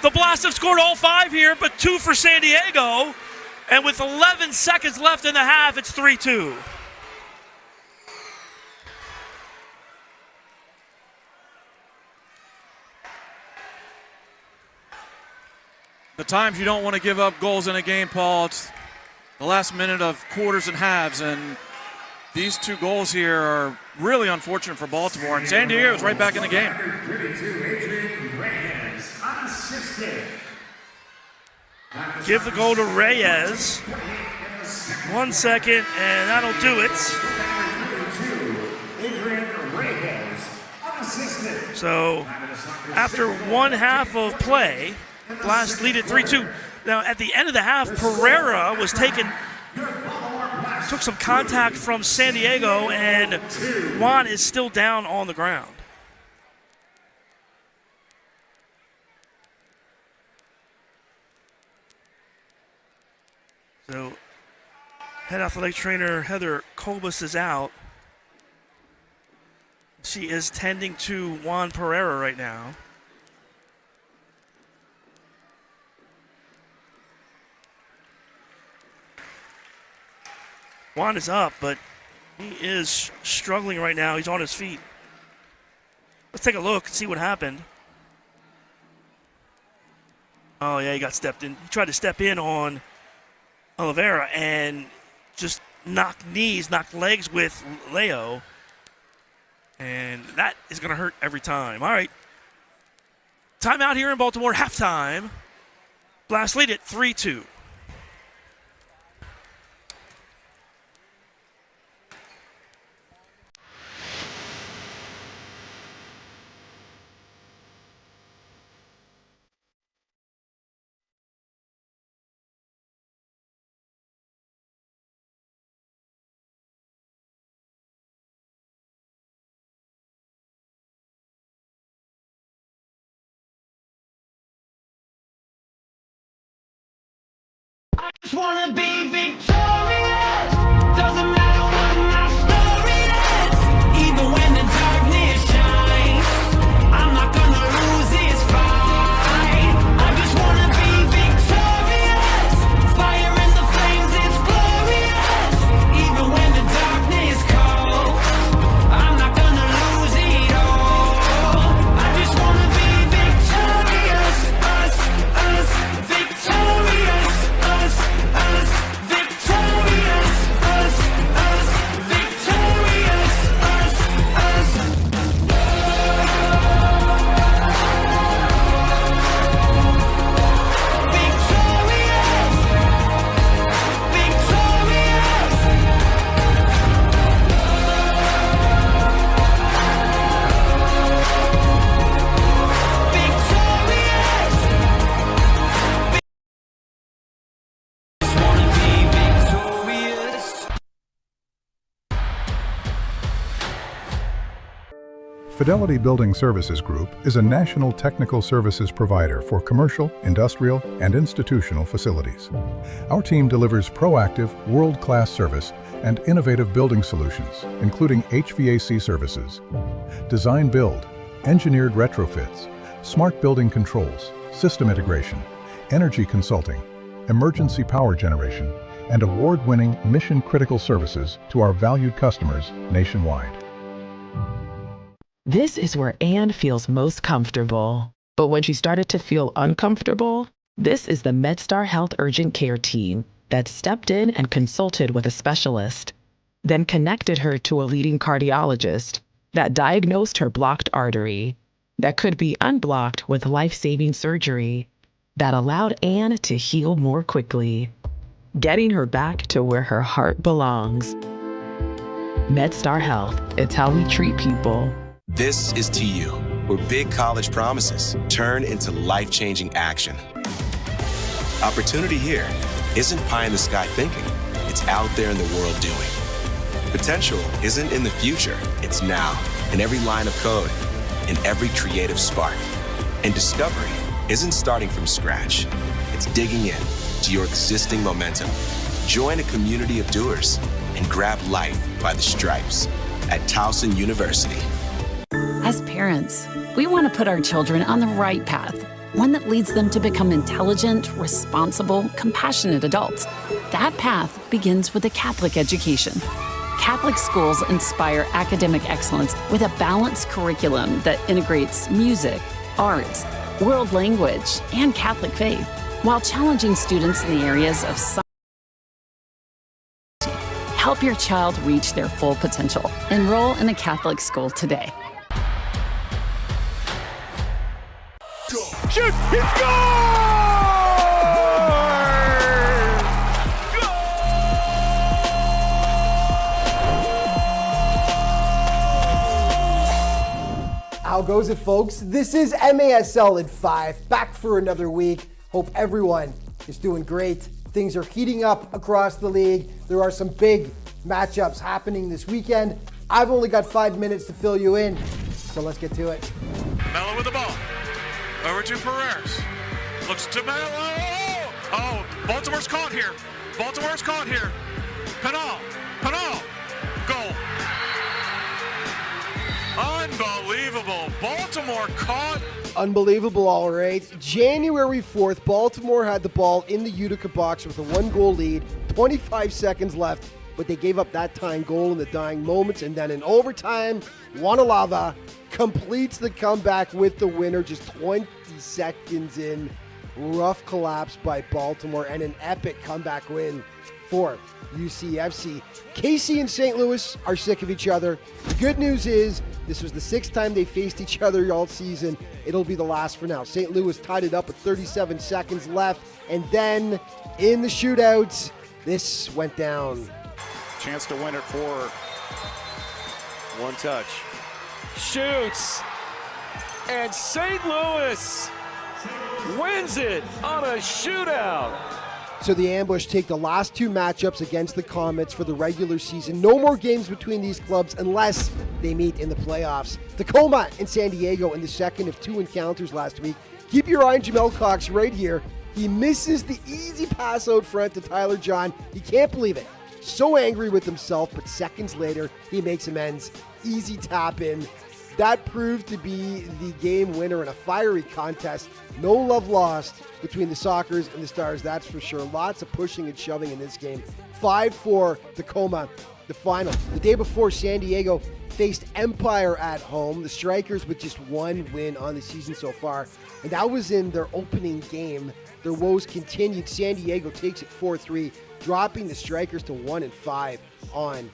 [SPEAKER 2] The Blast have scored all 5 here, but 2 for San Diego. And with 11 seconds left in the half, it's 3-2.
[SPEAKER 1] The times you don't want to give up goals in a game, Paul, it's the last minute of quarters and halves, and these 2 goals here are really unfortunate for Baltimore, and San Diego is right back in the game.
[SPEAKER 2] Give the goal to Reyes. 1 second, and that'll do it. So, after 1 half of play, Blast lead at 3-2. Now, at the end of the half, Pereira was took some contact from San Diego, and Juan is still down on the ground. So, head athletic trainer Heather Colbus is out. She is tending to Juan Pereira right now. Juan is up, but he is struggling right now. He's on his feet. Let's take a look and see what happened. Oh, yeah, he got stepped in. He tried to step in on Oliveira and just knocked legs with Leo. And that is going to hurt every time. All right. Timeout here in Baltimore, halftime. Blast lead at 3-2.
[SPEAKER 9] Just wanna be victorious. Doesn't matter what my story is. Even when the darkness shines, I'm not gonna lose this fight. I just wanna be victorious. Fire in the flames, it's glorious. Even when the darkness calls, I'm not gonna lose it all. I just wanna be victorious. Us, victorious. Us, victorious, victorious,
[SPEAKER 3] Fidelity Building Services Group is a national technical services provider for commercial, industrial, and institutional facilities. Our team delivers proactive, world-class service and innovative building solutions, including HVAC services, design build, engineered retrofits, smart building controls, system integration, energy consulting, emergency power generation, and award-winning mission-critical services to our valued customers nationwide.
[SPEAKER 10] This is where Anne feels most comfortable. But when she started to feel uncomfortable, this is the MedStar Health Urgent Care team that stepped in and consulted with a specialist, then connected her to a leading cardiologist that diagnosed her blocked artery that could be unblocked with life-saving surgery that allowed Anne to heal more quickly, getting her back to where her heart belongs. MedStar Health, it's how we treat people.
[SPEAKER 11] This is TU, where big college promises turn into life-changing action. Opportunity here isn't pie-in-the-sky thinking. It's out there in the world doing. Potential isn't in the future. It's now, in every line of code, in every creative spark. And discovery isn't starting from scratch. It's digging in to your existing momentum. Join a community of doers and grab life by the stripes at Towson University.
[SPEAKER 8] As parents, we want to put our children on the right path, one that leads them to become intelligent, responsible, compassionate adults. That path begins with a Catholic education. Catholic schools inspire academic excellence with a balanced curriculum that integrates music, arts, world language, and Catholic faith, while challenging students in the areas of science. Help your child reach their full potential. Enroll in a Catholic school today.
[SPEAKER 9] Shoot! He scores!
[SPEAKER 12] How goes it, folks? This is MASL in 5, back for another week. Hope everyone is doing great. Things are heating up across the league. There are some big matchups happening this weekend. I've only got 5 minutes to fill you in, so let's get to it.
[SPEAKER 1] Mello with the ball. Over to Perez. Looks to Mello. Oh, Baltimore's caught here. Baltimore's caught here. Penal. Goal. Unbelievable. Baltimore caught.
[SPEAKER 12] Unbelievable, all right. January 4th, Baltimore had the ball in the Utica box with a 1-goal lead, 25 seconds left, but they gave up that tying goal in the dying moments, and then in overtime, Wanalava completes the comeback with the winner just 20 seconds in. Rough collapse by Baltimore and an epic comeback win for UCFC. KC and St. Louis are sick of each other. The good news is this was the 6th time they faced each other all season. It'll be the last for now. St. Louis tied it up with 37 seconds left, and then in the shootouts, this went down.
[SPEAKER 13] Chance to win it for one touch. Shoots, and St. Louis wins it on a shootout.
[SPEAKER 12] So the Ambush take the last 2 matchups against the Comets for the regular season. No more games between these clubs unless they meet in the playoffs. Tacoma and San Diego in the second of 2 encounters last week. Keep your eye on Jamel Cox right here. He misses the easy pass out front to Tyler John. He can't believe it. So angry with himself, but seconds later, he makes amends. Easy tap in. That proved to be the game winner in a fiery contest. No love lost between the Sockers and the Stars, that's for sure. Lots of pushing and shoving in this game. 5-4 Tacoma, the final. The day before, San Diego faced Empire at home. The Strikers with just 1 win on the season so far, and that was in their opening game. Their woes continued. San Diego takes it 4-3, dropping the Strikers to 1-5 on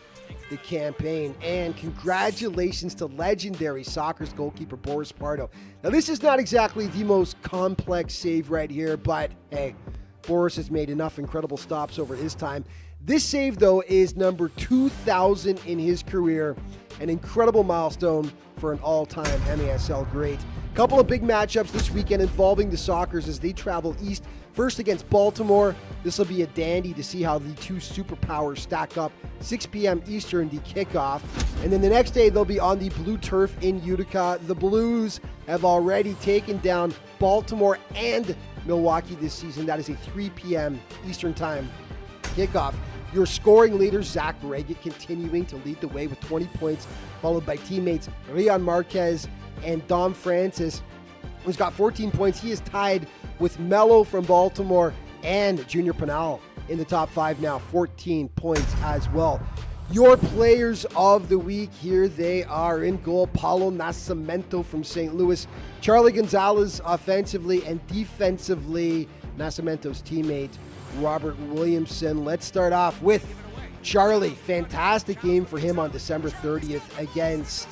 [SPEAKER 12] the campaign. And congratulations to legendary Sockers goalkeeper Boris Pardo. Now, this is not exactly the most complex save right here, but hey, Boris has made enough incredible stops over his time. This save, though, is number 2,000 in his career, an incredible milestone for an all-time MASL great. Couple of big matchups this weekend involving the Sockers as they travel east. First against Baltimore. This will be a dandy to see how the 2 superpowers stack up. 6 p.m. Eastern, the kickoff. And then the next day, they'll be on the blue turf in Utica. The Blues have already taken down Baltimore and Milwaukee this season. That is a 3 p.m. Eastern time kickoff. Your scoring leader, Zach Reggett, continuing to lead the way with 20 points, followed by teammates Rian Marquez and Dom Francis, who's got 14 points. He is tied with Mello from Baltimore and Junior Pinal in the top 5 now, 14 points as well. Your players of the week, here they are. In goal, Paulo Nascimento from St. Louis. Charlie Gonzalez offensively and defensively, Nascimento's teammate, Robert Williamson. Let's start off with Charlie. Fantastic game for him on December 30th against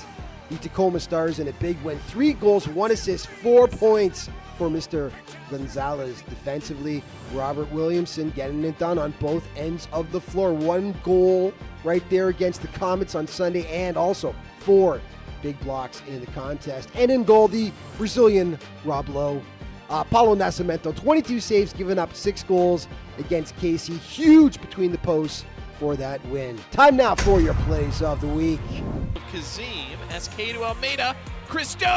[SPEAKER 12] the Tacoma Stars in a big win. 3 goals, 1 assist, 4 points for Mr. Gonzalez. Defensively, Robert Williamson getting it done on both ends of the floor. 1 goal right there against the Comets on Sunday, and also 4 big blocks in the contest. And in goal, the Brazilian Rob Lowe. Paulo Nascimento, 22 saves, giving up 6 goals against Casey. Huge between the posts for that win. Time now for your plays of the week.
[SPEAKER 14] Kazim, SK to Almeida, Cristo!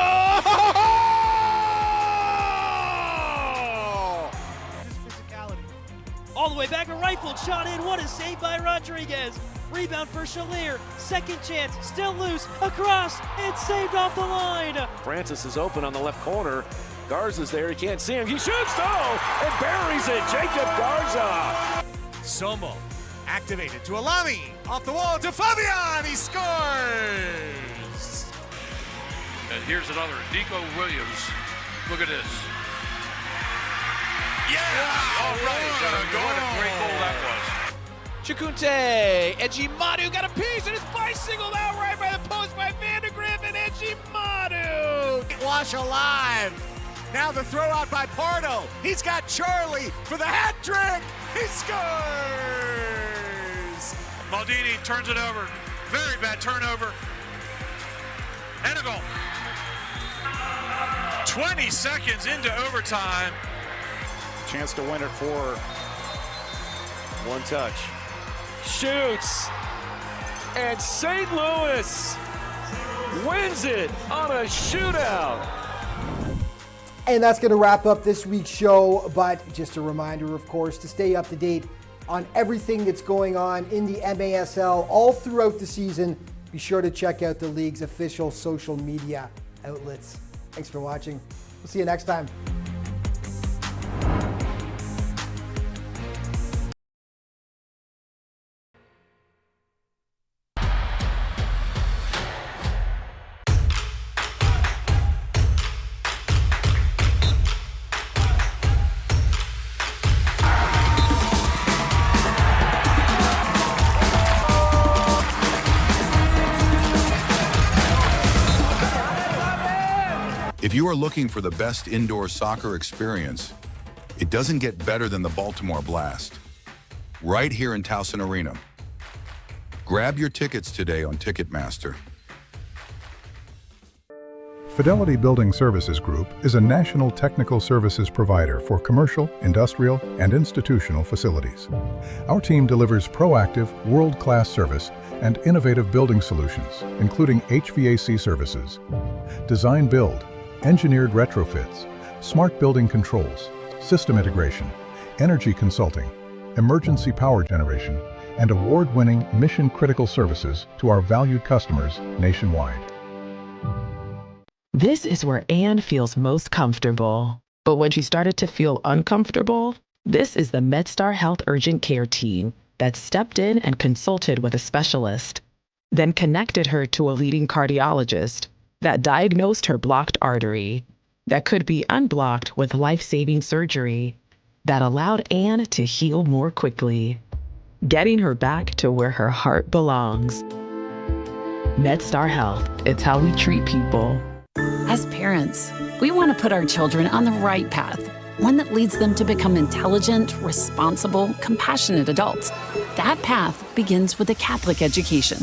[SPEAKER 15] All the way back, a rifled shot in. What a save by Rodriguez. Rebound for Shalier. Second chance, still loose. Across. It's saved off the line.
[SPEAKER 13] Francis is open on the left corner. Garza's there. He can't see him. He shoots, though, and buries it. Jacob Garza.
[SPEAKER 16] Somo activated to Alami. Off the wall to Fabian. He scores.
[SPEAKER 1] And here's another. Nico Williams. Look at this.
[SPEAKER 16] Yeah!
[SPEAKER 1] All right. What a great goal that was.
[SPEAKER 14] Chikunte, Ejimadu got a piece and it's bicycled out right by the post by Vandegrift and Ejimadu.
[SPEAKER 16] Wash alive. Now the throw out by Pardo. He's got Charlie for the hat trick. He scores.
[SPEAKER 1] Maldini turns it over. Very bad turnover. And a goal. 20 seconds into overtime.
[SPEAKER 13] Chance to win it for 1 touch. Shoots. And St. Louis wins it on a shootout.
[SPEAKER 12] And that's going to wrap up this week's show. But just a reminder, of course, to stay up to date on everything that's going on in the MASL all throughout the season, be sure to check out the league's official social media outlets. Thanks for watching. We'll see you next time.
[SPEAKER 17] If you are looking for the best indoor soccer experience, it doesn't get better than the Baltimore Blast, right here in Towson Arena. Grab your tickets today on Ticketmaster.
[SPEAKER 3] Fidelity Building Services Group is a national technical services provider for commercial, industrial, and institutional facilities. Our team delivers proactive, world-class service and innovative building solutions, including HVAC services, design build, engineered retrofits, smart building controls, system integration, energy consulting, emergency power generation, and award-winning mission-critical services to our valued customers nationwide.
[SPEAKER 10] This is where Anne feels most comfortable. But when she started to feel uncomfortable, this is the MedStar Health Urgent Care team that stepped in and consulted with a specialist, then connected her to a leading cardiologist that diagnosed her blocked artery that could be unblocked with life-saving surgery that allowed Anne to heal more quickly, getting her back to where her heart belongs. MedStar Health, it's how we treat people.
[SPEAKER 8] As parents, we want to put our children on the right path, one that leads them to become intelligent, responsible, compassionate adults. That path begins with a Catholic education.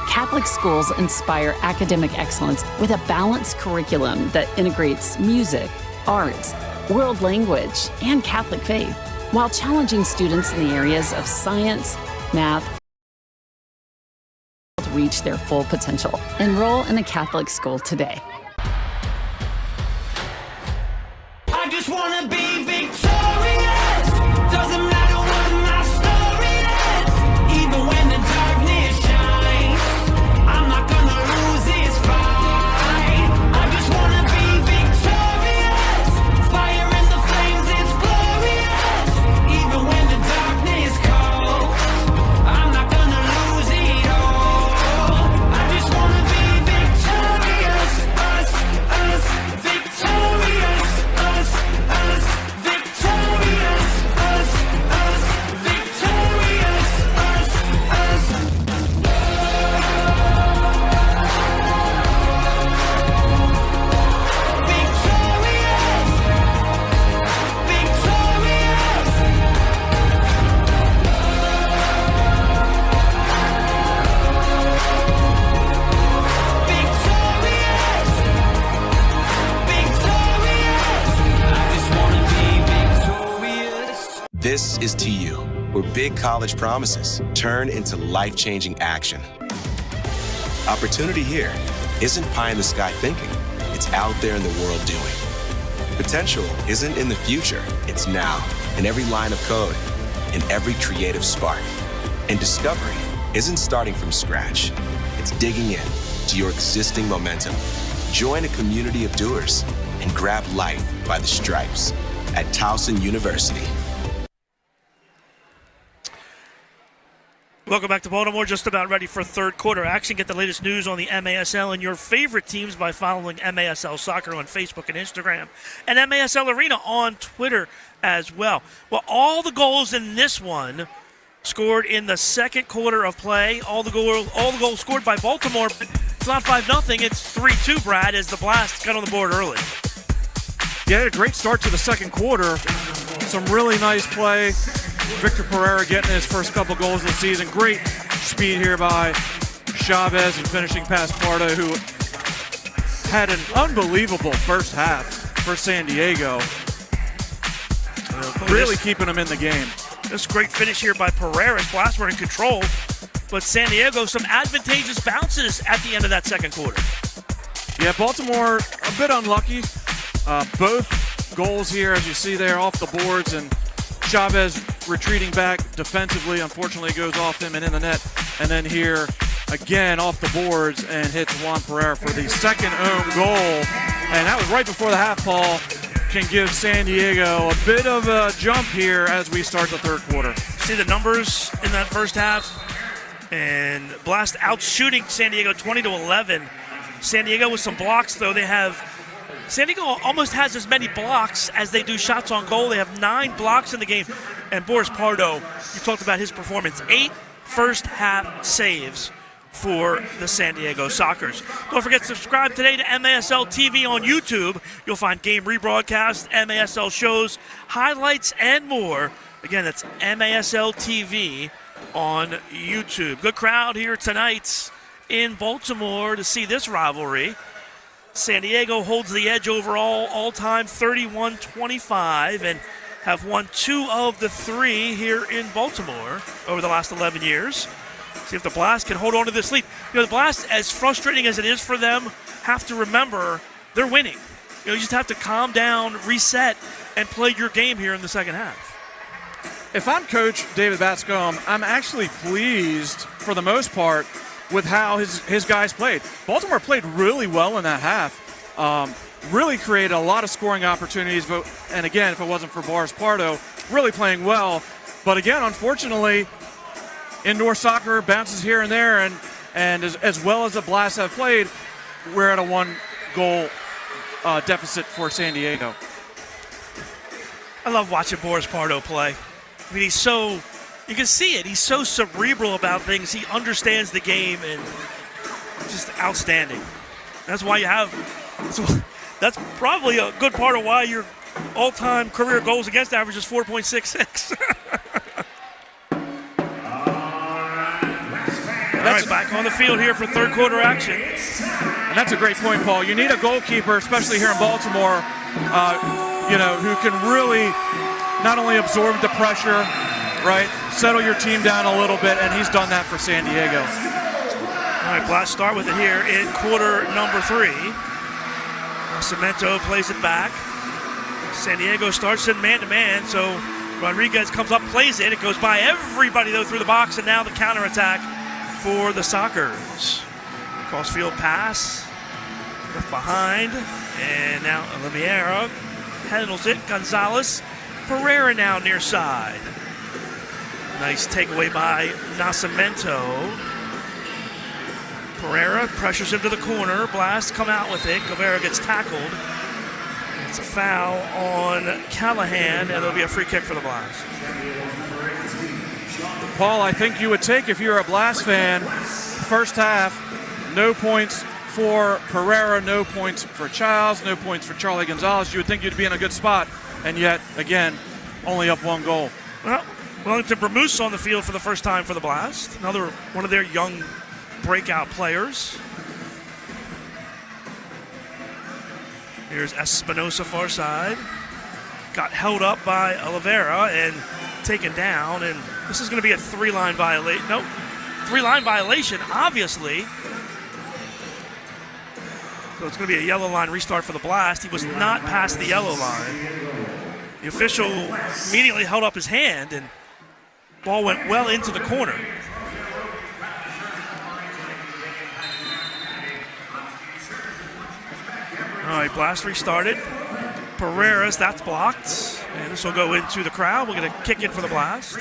[SPEAKER 8] Catholic schools inspire academic excellence with a balanced curriculum that integrates music, arts, world language, and Catholic faith, while challenging students in the areas of science, math, to reach their full potential. Enroll in a Catholic school today.
[SPEAKER 9] I just wanna be victorious. Doesn't matter what my story is. Even when the darkness shines, I'm not gonna lose this fight. I just wanna be victorious. Fire in the flames, it's glorious. Even when the darkness calls, I'm not gonna lose it all.
[SPEAKER 11] This is TU, where big college promises turn into life-changing action. Opportunity here isn't pie-in-the-sky thinking. It's out there in the world doing. Potential isn't in the future. It's now, in every line of code, in every creative spark. And discovery isn't starting from scratch. It's digging in to your existing momentum. Join a community of doers and grab life by the stripes at Towson University.
[SPEAKER 2] Welcome back to Baltimore. Just about ready for third quarter action. Get the latest news on the MASL and your favorite teams by following MASL Soccer on Facebook and Instagram, and MASL Arena on Twitter as well. Well, all the goals in this one scored in the second quarter of play. All the goals scored by Baltimore. It's not 5-0. It's 3-2, Brad, as the Blast got on the board early.
[SPEAKER 1] Yeah, a great start to the second quarter. Some really nice play. Victor Pereira getting his first couple goals of the season. Great speed here by Chavez and finishing past Pardo, who had an unbelievable first half for San Diego. Really keeping them in the game.
[SPEAKER 2] This great finish here by Pereira. Blast were in control, but San Diego some advantageous bounces at the end of that second quarter.
[SPEAKER 1] Yeah, Baltimore a bit unlucky. Both goals here, as you see there, off the boards, and Chavez retreating back defensively. Unfortunately, goes off him and in the net. And then here, again, off the boards and hits Juan Pereira for the second own goal. And that was right before the half, Paul. Can give San Diego a bit of a jump here as we start the third quarter.
[SPEAKER 2] See the numbers in that first half? And Blast outshooting San Diego 20-11. San Diego with some blocks, though. San Diego almost has as many blocks as they do shots on goal. They have 9 blocks in the game. And Boris Pardo, you talked about his performance. 8 first half saves for the San Diego Sockers. Don't forget to subscribe today to MASL TV on YouTube. You'll find game rebroadcasts, MASL shows, highlights, and more. Again, that's MASL TV on YouTube. Good crowd here tonight in Baltimore to see this rivalry. San Diego holds the edge overall, all-time 31-25, and have won 2 of the 3 here in Baltimore over the last 11 years. See if the Blast can hold on to this lead. The Blast, as frustrating as it is for them, have to remember they're winning. You just have to calm down, reset, and play your game here in the second half.
[SPEAKER 1] If I'm Coach David Bascom, I'm actually pleased, for the most part, with how his guys played. Baltimore played really well in that half. Really created a lot of scoring opportunities. And again, if it wasn't for Boris Pardo, really playing well. But again, unfortunately, indoor soccer bounces here and there. And as well as the Blast have played, we're at a 1-goal deficit for San Diego.
[SPEAKER 2] I love watching Boris Pardo play. I mean, you can see it. He's so cerebral about things. He understands the game, and just outstanding. That's why that's probably a good part of why your all-time career goals against average is 4.66. All right, back on the field here for third quarter action.
[SPEAKER 1] And that's a great point, Paul. You need a goalkeeper, especially here in Baltimore, who can really not only absorb the pressure, right, settle your team down a little bit, and he's done that for San Diego.
[SPEAKER 2] All right, Blast start with it here in quarter number 3. Cemento plays it back. San Diego starts in man-to-man, so Rodriguez comes up, plays it. It goes by everybody, though, through the box, and now the counterattack for the Sockers. Cross-field pass, left behind, and now Oliveira handles it. Gonzalez, Pereira now near side. Nice takeaway by Nascimento. Pereira pressures him to the corner. Blast come out with it. Guevara gets tackled. It's a foul on Callahan, and there'll be a free kick for the Blast.
[SPEAKER 1] Paul, I think you would take, if you're a Blast fan, first half, no points for Pereira, no points for Childs, no points for Charlie Gonzalez. You would think you'd be in a good spot, and yet, again, only up 1 goal.
[SPEAKER 2] Well, Wellington Bermuse on the field for the first time for the Blast. Another one of their young breakout players. Here's Espinosa far side. Got held up by Oliveira and taken down, and this is going to be a three-line violation. Nope, three-line violation, obviously. So it's going to be a yellow line restart for the Blast. He was not past the yellow line. The official immediately held up his hand, and ball went well into the corner. All right, Blast restarted. Pereira's, that's blocked. And this will go into the crowd. We're going to kick in for the Blast.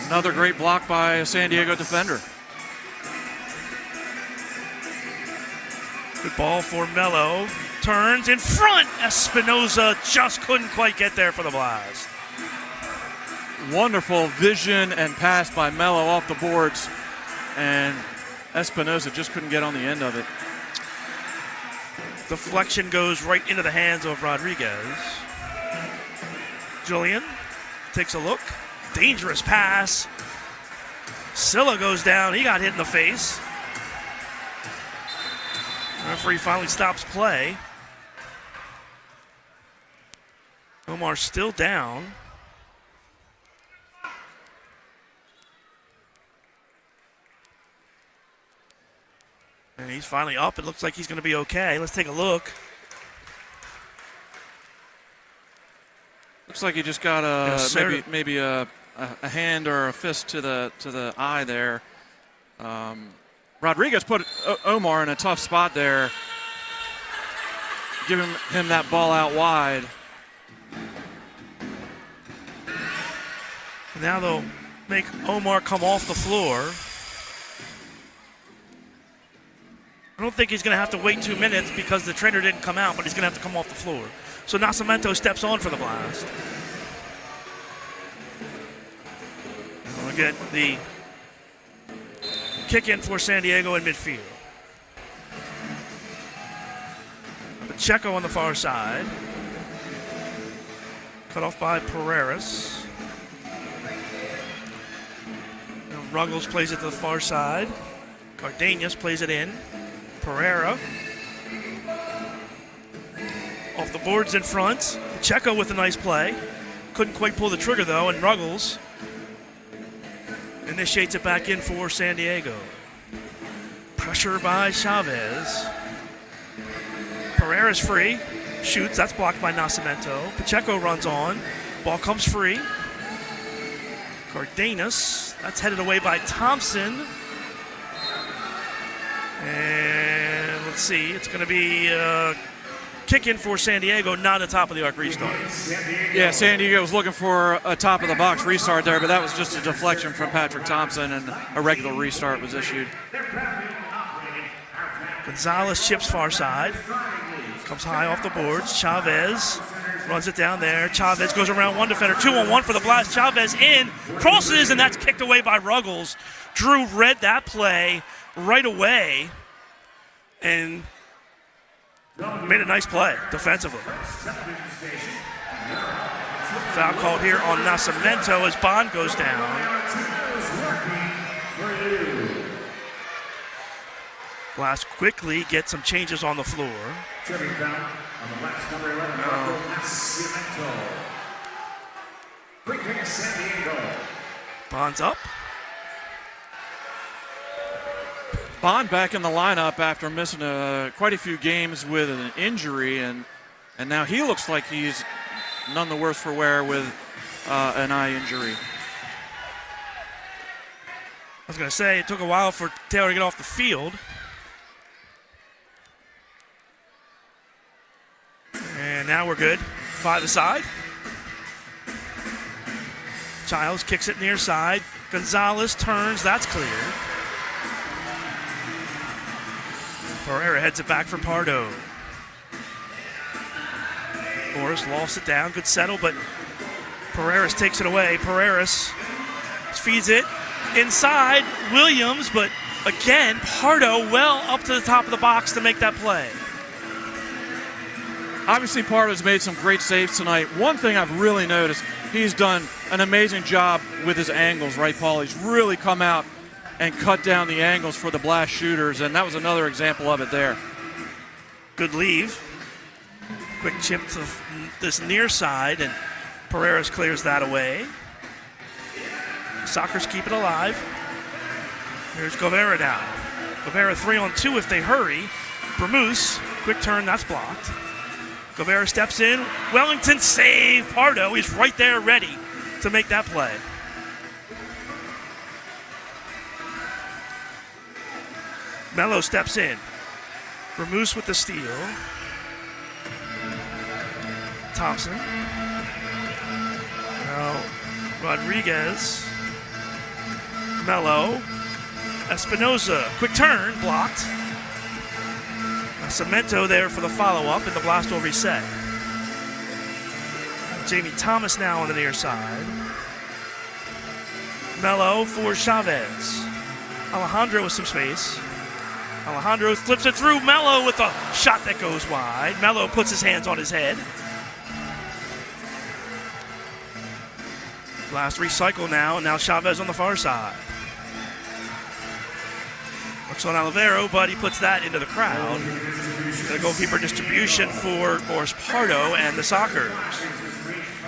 [SPEAKER 1] Another great block by a San Diego defender.
[SPEAKER 2] Good ball for Mello. Turns in front. Espinoza just couldn't quite get there for the Blast.
[SPEAKER 1] Wonderful vision and pass by Mello off the boards. And Espinoza just couldn't get on the end of it.
[SPEAKER 2] Deflection goes right into the hands of Rodriguez. Julian takes a look. Dangerous pass. Silla goes down. He got hit in the face. The referee finally stops play. Omar still down. And he's finally up. It looks like he's going to be okay. Let's take a look.
[SPEAKER 1] Looks like he just got maybe a hand or a fist to the eye there. Rodriguez put Omar in a tough spot there, giving him that ball out wide.
[SPEAKER 2] Now they'll make Omar come off the floor. I don't think he's going to have to wait 2 minutes because the trainer didn't come out, but he's going to have to come off the floor. So Nascimento steps on for the Blast. We'll get the kick in for San Diego in midfield. Pacheco on the far side. Cut off by Pereiras. Now Ruggles plays it to the far side. Cardenas plays it in. Pereira. Off the boards in front. Pacheco with a nice play. Couldn't quite pull the trigger though, and Ruggles initiates it back in for San Diego. Pressure by Chavez. Pereira's free. Shoots. That's blocked by Nascimento. Pacheco runs on. Ball comes free. Cardenas. That's headed away by Thompson. And let's see. It's going to be a kick in for San Diego, not a top of the arc restart.
[SPEAKER 1] Yeah, San Diego was looking for a top of the box restart there, but that was just a deflection from Patrick Thompson, and a regular restart was issued.
[SPEAKER 2] Gonzalez chips far side. Comes high off the boards. Chavez runs it down there. Chavez goes around one defender. 2-on-1 for the Blast. Chavez in. Crosses, and that's kicked away by Ruggles. Drew read that play right away and made a nice play defensively. Foul called here on Nascimento as Bond goes down. Blast quickly gets some changes on the floor. Bond's up.
[SPEAKER 1] Bond back in the lineup after missing quite a few games with an injury, and now he looks like he's none the worse for wear with an eye injury.
[SPEAKER 2] I was going to say, it took a while for Taylor to get off the field. And now we're good. 5 aside. Childs kicks it near side. Gonzalez turns. That's clear. Pereira heads it back for Pardo. Morris lofts it down. Good settle, but Pereiras takes it away. Pereiras feeds it inside. Williams, but again, Pardo well up to the top of the box to make that play.
[SPEAKER 1] Obviously, Pardo's made some great saves tonight. One thing I've really noticed, he's done an amazing job with his angles, right, Paul? He's really come out and cut down the angles for the Blast shooters, and that was another example of it there.
[SPEAKER 2] Good leave. Quick chip to this near side, and Pereira clears that away. Sockers keep it alive. Here's Guevara now. Guevara 3-on-2 if they hurry. Bermuse, quick turn, that's blocked. Guevara steps in. Wellington save. Pardo, he's right there ready to make that play. Mello steps in. Bermuse with the steal. Thompson. Now Rodriguez. Mello. Espinoza. Quick turn, blocked. Cemento there for the follow-up, and the blast will reset. Jamie Thomas now on the near side. Mello for Chavez. Alejandro with some space. Alejandro flips it through. Mello with a shot that goes wide. Mello puts his hands on his head. Blast recycle now, and now Chavez on the far side. Looks on Olivero, but he puts that into the crowd. The goalkeeper distribution for Boris Pardo and the Sockers.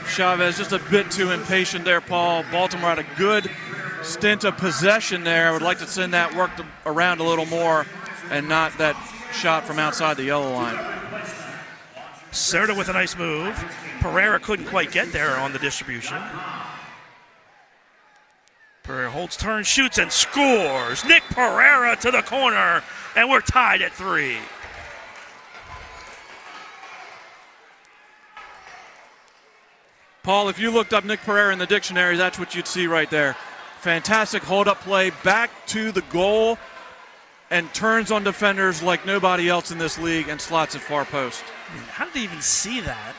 [SPEAKER 1] Chavez just a bit too impatient there, Paul. Baltimore had a good stint of possession there. I would like to send that work around a little more and not that shot from outside the yellow line.
[SPEAKER 2] Serta with a nice move. Pereira couldn't quite get there on the distribution. Pereira holds turn, shoots, and scores. Nick Pereira to the corner, and we're tied at 3.
[SPEAKER 1] Paul, if you looked up Nick Pereira in the dictionary, that's what you'd see right there. Fantastic hold-up play, back to the goal, and turns on defenders like nobody else in this league and slots at far post.
[SPEAKER 2] How did he even see that?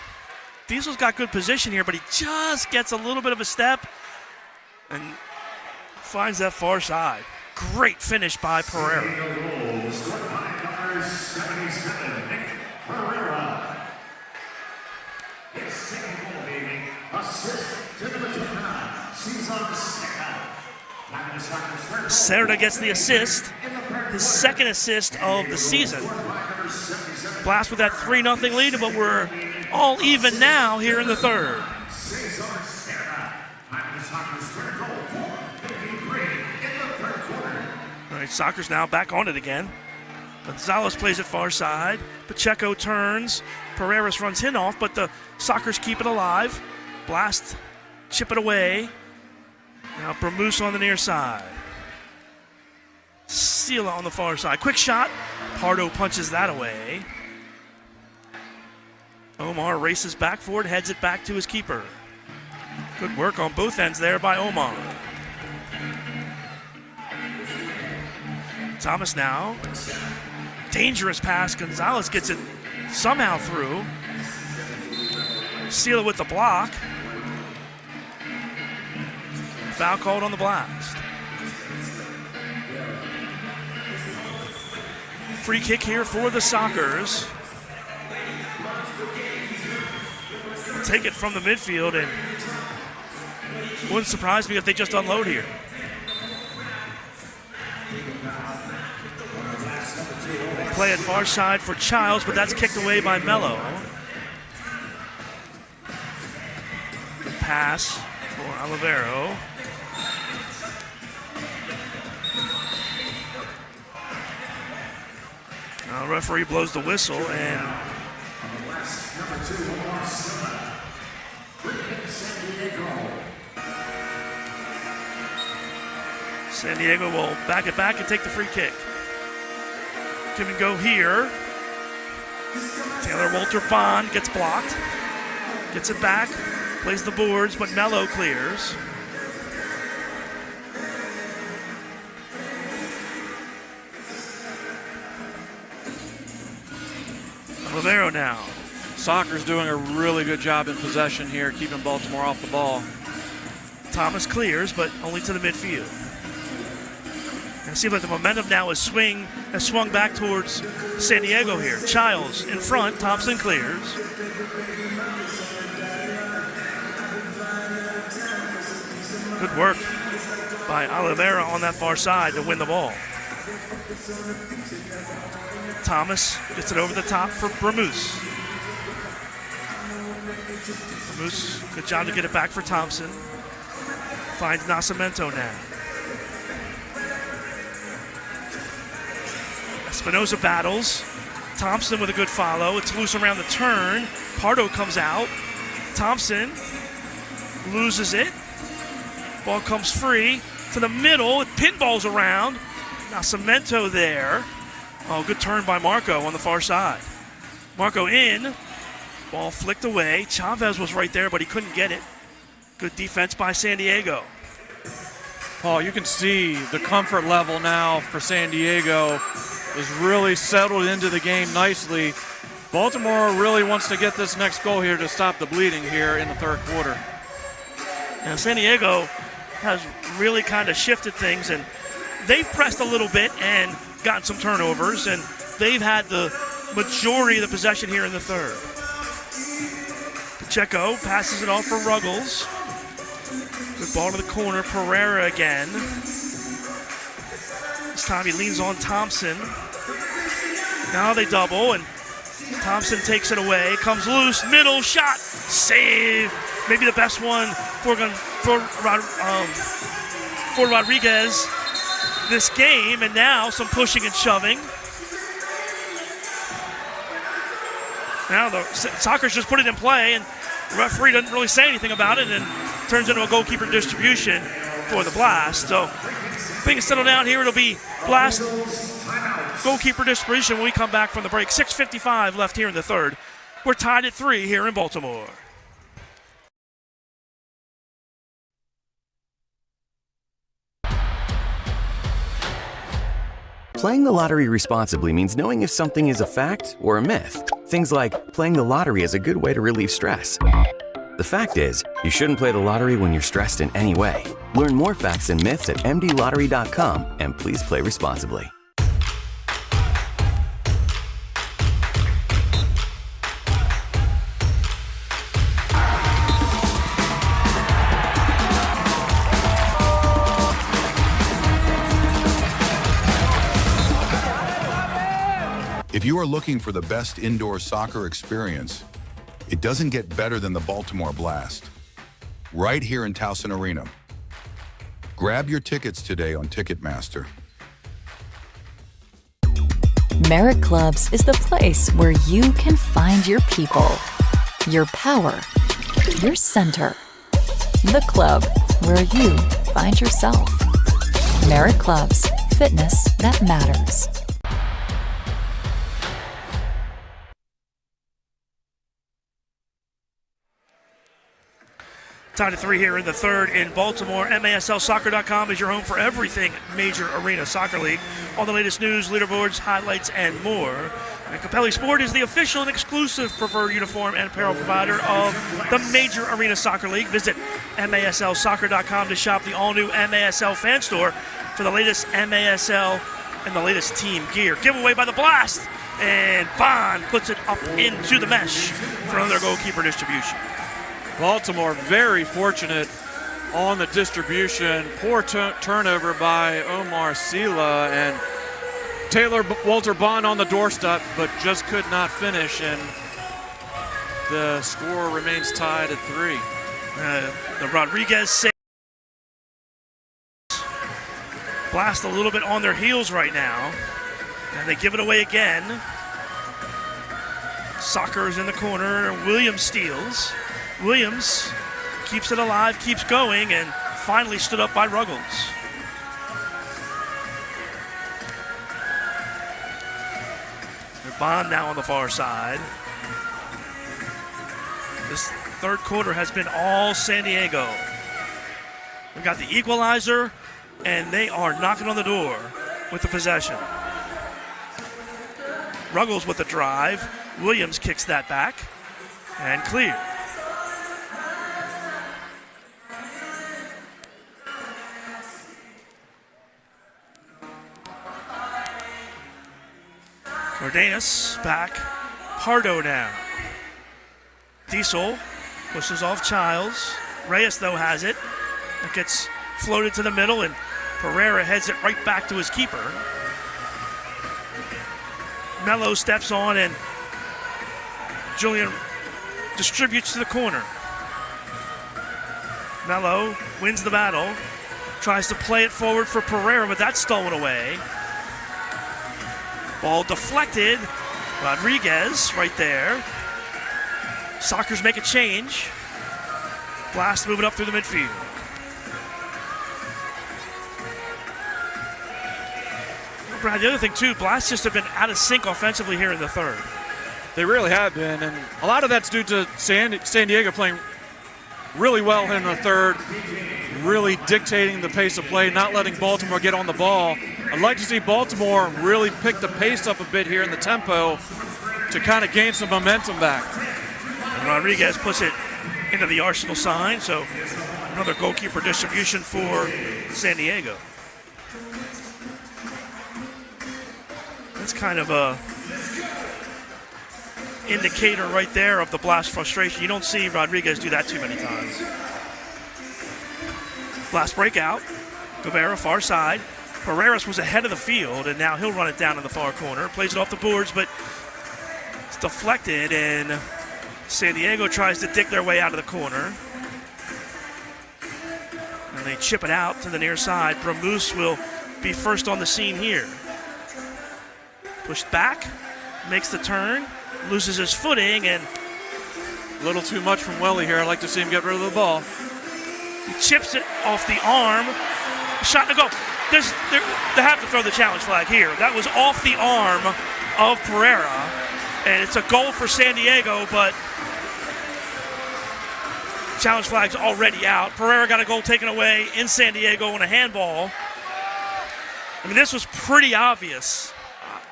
[SPEAKER 2] Diesel's got good position here, but he just gets a little bit of a step and finds that far side. Great finish by Pereira. Serta gets the assist, his second assist of the season. Blast with that 3-0 lead, but we're all even now here in the third. All right, Sockers now back on it again. Gonzalez plays it far side. Pacheco turns. Pereira runs him off, but the Sockers keep it alive. Blast, chip it away. Now Bermuse on the near side. Sila on the far side. Quick shot. Pardo punches that away. Omar races back for it, heads it back to his keeper. Good work on both ends there by Omar. Thomas now. Dangerous pass. Gonzalez gets it somehow through. Sila with the block. Foul called on the blast. Free kick here for the Sockers. Take it from the midfield, and wouldn't surprise me if they just unload here. They play it far side for Childs, but that's kicked away by Mello. Good pass for Olivero. Now the referee blows the whistle, and San Diego will back it back and take the free kick. Give and go here. Taylor Walter Bond gets blocked. Gets it back. Plays the boards, but Mello clears. Rivero now.
[SPEAKER 1] Soccer's doing a really good job in possession here, keeping Baltimore off the ball.
[SPEAKER 2] Thomas clears, but only to the midfield. And it seems like the momentum now has swung back towards San Diego here. Childs in front, Thompson clears. Good work by Oliveira on that far side to win the ball. Thomas gets it over the top for Bermuse. Moose, good job to get it back for Thompson. Finds Nascimento now. Espinoza battles. Thompson with a good follow. It's loose around the turn. Pardo comes out. Thompson loses it. Ball comes free to the middle. It pinballs around. Nascimento there. Oh, good turn by Marco on the far side. Marco in. Ball flicked away. Chavez was right there, but he couldn't get it. Good defense by San Diego.
[SPEAKER 1] Paul, you can see the comfort level now for San Diego is really settled into the game nicely. Baltimore really wants to get this next goal here to stop the bleeding here in the third quarter.
[SPEAKER 2] Now San Diego has really kind of shifted things, and they've pressed a little bit and gotten some turnovers, and they've had the majority of the possession here in the third. Pacheco passes it off for Ruggles. Good ball to the corner. Pereira again. This time he leans on Thompson. Now they double, and Thompson takes it away. Comes loose. Middle shot. Save. Maybe the best one for Rodriguez this game, and now some pushing and shoving. Now the Sockers just put it in play, and the referee doesn't really say anything about it, and turns into a goalkeeper distribution for the Blast. So things settle down here. It'll be Blast goalkeeper distribution when we come back from the break. 6:55 left here in the third. We're tied at 3 here in Baltimore.
[SPEAKER 5] Playing the lottery responsibly means knowing if something is a fact or a myth. Things like playing the lottery is a good way to relieve stress. The fact is, you shouldn't play the lottery when you're stressed in any way. Learn more facts and myths at mdlottery.com, and please play responsibly.
[SPEAKER 17] If you are looking for the best indoor soccer experience, it doesn't get better than the Baltimore Blast. Right here in Towson Arena. Grab your tickets today on Ticketmaster.
[SPEAKER 4] Merrick Clubs is the place where you can find your people, your power, your center. The club where you find yourself. Merrick Clubs, fitness that matters.
[SPEAKER 2] Tied at 3 here in the third in Baltimore. MASLsoccer.com is your home for everything Major Arena Soccer League. All the latest news, leaderboards, highlights, and more. And Capelli Sport is the official and exclusive preferred uniform and apparel provider of the Major Arena Soccer League. Visit MASLsoccer.com to shop the all-new MASL fan store for the latest MASL and the latest team gear. Giveaway by the Blast. And Bond puts it up into the mesh for another goalkeeper distribution.
[SPEAKER 1] Baltimore very fortunate on the distribution. Poor turnover by Omar Sila, and Taylor Walter Bond on the doorstep, but just could not finish, and the score remains tied at 3.
[SPEAKER 2] The Rodriguez save. Blast a little bit on their heels right now, and they give it away again. Soccer is in the corner, and Williams steals. Williams keeps it alive, keeps going, and finally stood up by Ruggles. Bond now on the far side. This third quarter has been all San Diego. We've got the equalizer, and they are knocking on the door with the possession. Ruggles with the drive. Williams kicks that back and clear. Cardenas back. Pardo now. Diesel pushes off Childs. Reyes, though, has it. It gets floated to the middle, and Pereira heads it right back to his keeper. Mello steps on, and Julian distributes to the corner. Mello wins the battle. Tries to play it forward for Pereira, but that's stolen away. Ball deflected. Rodriguez right there. Sockers make a change. Blast moving up through the midfield. Brad, the other thing too, Blast just have been out of sync offensively here in the third.
[SPEAKER 1] They really have been, and a lot of that's due to San Diego playing really well in the third, really dictating the pace of play, not letting Baltimore get on the ball. I'd like to see Baltimore really pick the pace up a bit here in the tempo to kind of gain some momentum back.
[SPEAKER 2] And Rodriguez puts it into the Arsenal sign, so another goalkeeper distribution for San Diego. That's kind of a indicator right there of the Blast frustration. You don't see Rodriguez do that too many times. Blast breakout. Guevara far side. Pereira was ahead of the field, and now he'll run it down in the far corner. Plays it off the boards, but it's deflected, and San Diego tries to dig their way out of the corner. And they chip it out to the near side. Bramus will be first on the scene here. Pushed back, makes the turn, loses his footing, and
[SPEAKER 1] a little too much from Welly here. I'd like to see him get rid of the ball.
[SPEAKER 2] He chips it off the arm. Shot and a goal. They have to throw the challenge flag here. That was off the arm of Pereira, and it's a goal for San Diego, but challenge flag's already out. Pereira got a goal taken away in San Diego on a handball. I mean, this was pretty obvious.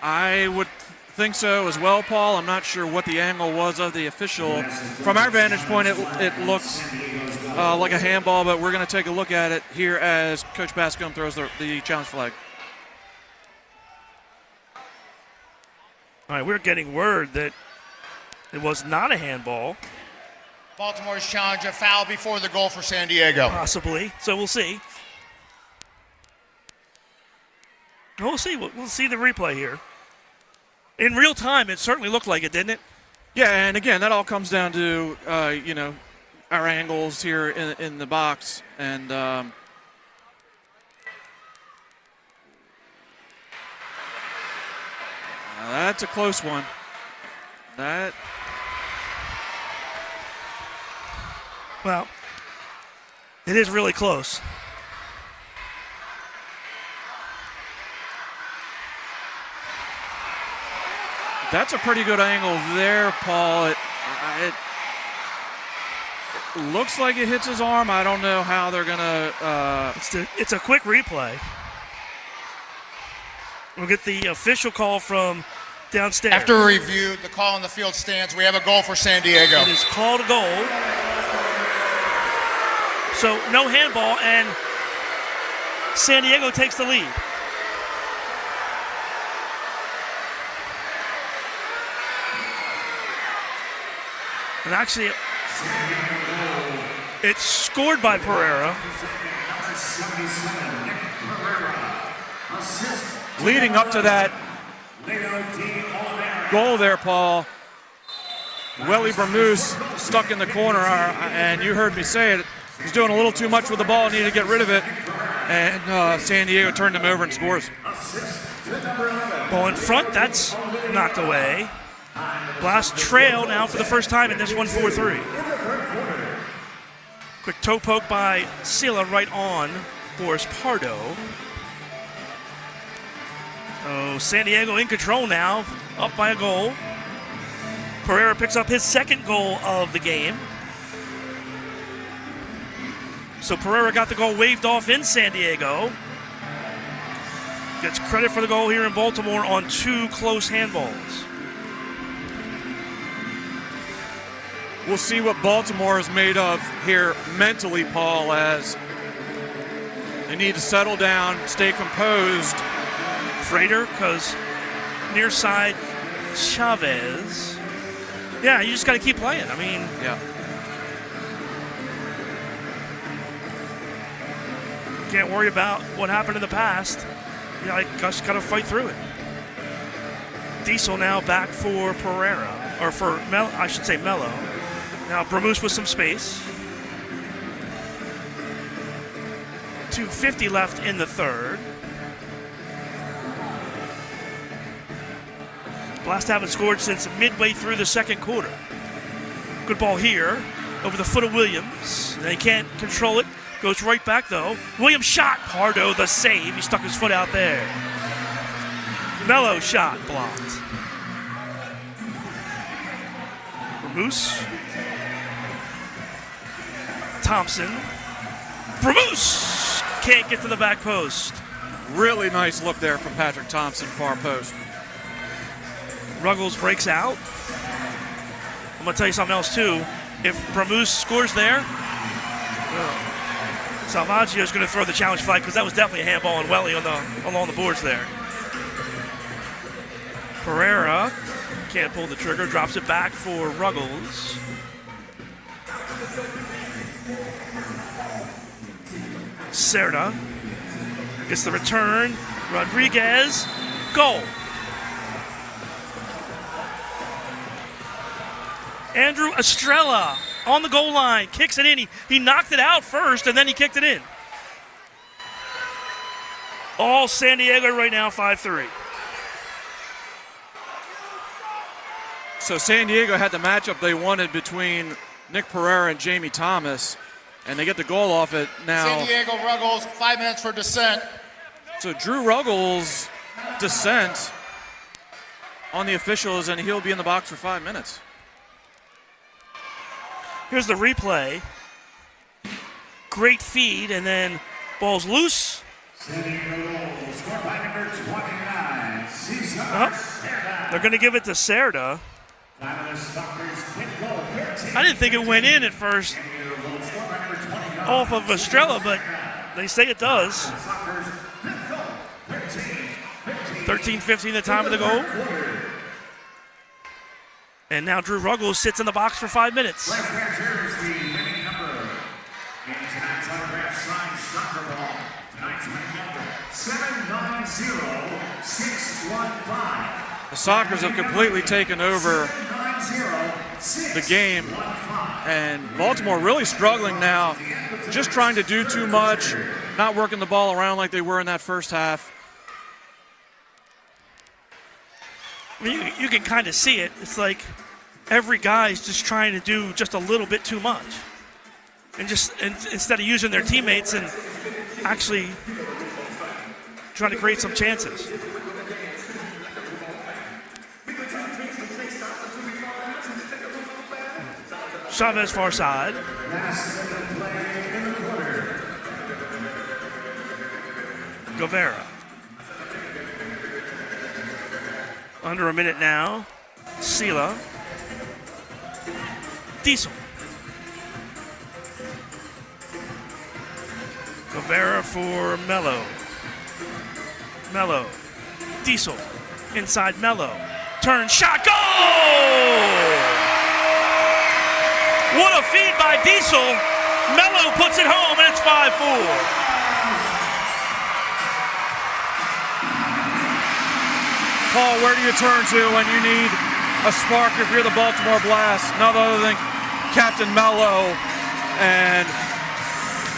[SPEAKER 1] I would think so as well, Paul. I'm not sure what the angle was of the official. From our vantage point, it looks like a handball, but we're going to take a look at it here as Coach Bascom throws the challenge flag.
[SPEAKER 2] All right, we're getting word that it was not a handball.
[SPEAKER 7] Baltimore's challenge, a foul before the goal for San Diego.
[SPEAKER 2] Possibly, so we'll see. We'll see. We'll see the replay here. In real time, it certainly looked like it, didn't it?
[SPEAKER 1] Yeah, and again, that all comes down to, our angles here in the box. And that's a close one.
[SPEAKER 2] Well, it is really close.
[SPEAKER 1] That's a pretty good angle there, Paul. It looks like it hits his arm. I don't know how they're going to...
[SPEAKER 2] It's a quick replay. We'll get the official call from downstairs.
[SPEAKER 7] After review, the call on the field stands. We have a goal for San Diego.
[SPEAKER 2] It is called a goal. So no handball, and San Diego takes the lead. And actually, it's scored by Pereira.
[SPEAKER 1] Leading up to that goal there, Paul, Welly Bramus stuck in the corner, and you heard me say it. He's doing a little too much with the ball, needed to get rid of it, and San Diego turned him over and scores.
[SPEAKER 2] Ball in front, that's knocked away. Blast trail now for the first time in this 1-4-3. Quick toe poke by Sila right on Boris Pardo. So San Diego in control now, up by a goal. Pereira picks up his second goal of the game. So Pereira got the goal waved off in San Diego. Gets credit for the goal here in Baltimore on two close handballs.
[SPEAKER 1] We'll see what Baltimore is made of here mentally, Paul, as they need to settle down, stay composed.
[SPEAKER 2] Frater, because near side Chavez. Yeah, you just got to keep playing. I mean,
[SPEAKER 1] yeah.
[SPEAKER 2] Can't worry about what happened in the past. You know, just got to fight through it. Diesel now back for Pereira, or for Mello. Now Bramuse with some space. 2:50 left in the third. Blast haven't scored since midway through the second quarter. Good ball here over the foot of Williams. They can't control it. Goes right back though. Williams shot. Pardo the save. He stuck his foot out there. Mello shot blocked. Bramuse. Thompson. Bramuse can't get to the back post.
[SPEAKER 1] Really nice look there from Patrick Thompson, far post.
[SPEAKER 2] Ruggles breaks out. I'm going to tell you something else, too. If Bramuse scores there, Salvaggio is going to throw the challenge flag because that was definitely a handball on Welly along the boards there. Pereira can't pull the trigger, drops it back for Ruggles. Cerda gets the return. Rodriguez, goal. Andrew Estrella on the goal line, kicks it in. He knocked it out first, and then he kicked it in. All San Diego right now, 5-3.
[SPEAKER 1] So San Diego had the matchup they wanted between Nick Pereira and Jamie Thomas, and they get the goal off it now.
[SPEAKER 7] San Diego Ruggles, 5 minutes for dissent.
[SPEAKER 1] So Drew Ruggles' dissent on the officials, and he'll be in the box for 5 minutes.
[SPEAKER 2] Here's the replay. Great feed, and then ball's loose.
[SPEAKER 6] San Diego Ruggles, scored by number 29,
[SPEAKER 2] They're going to give it to Cerda. I didn't think it went in at first off of Estrella, but they say it does. 13:15 the time of the goal. And now Drew Ruggles sits in the box for 5 minutes.
[SPEAKER 1] The Sockers have completely taken over the game, and Baltimore really struggling now, just trying to do too much, not working the ball around like they were in that first half.
[SPEAKER 2] I mean, you can kind of see it. It's like every guy's just trying to do just a little bit too much, and instead of using their teammates and actually trying to create some chances. Chavez far side. Guevara. Under a minute now. Sila. Diesel. Guevara for Mello. Mello. Diesel. Inside Mello. Turn, shot, goal! What a feed by Diesel. Mello puts it home, and it's 5-4.
[SPEAKER 1] Paul, where do you turn to when you need a spark if you're the Baltimore Blast? None other than Captain Mello. And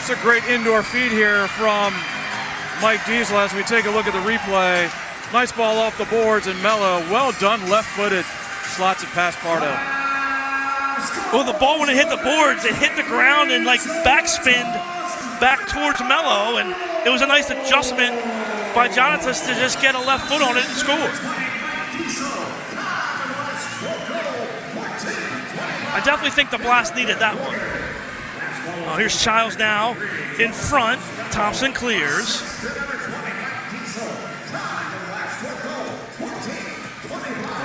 [SPEAKER 1] it's a great indoor feed here from Mike Diesel as we take a look at the replay. Nice ball off the boards, and Mello, well done, left-footed, slots it past Pardo.
[SPEAKER 2] Well, the ball, when it hit the boards, it hit the ground and like backspinned back towards Mello, and it was a nice adjustment by Jonathan to just get a left foot on it and score. I definitely think the Blast needed that one. Oh, here's Childs now in front. Thompson clears.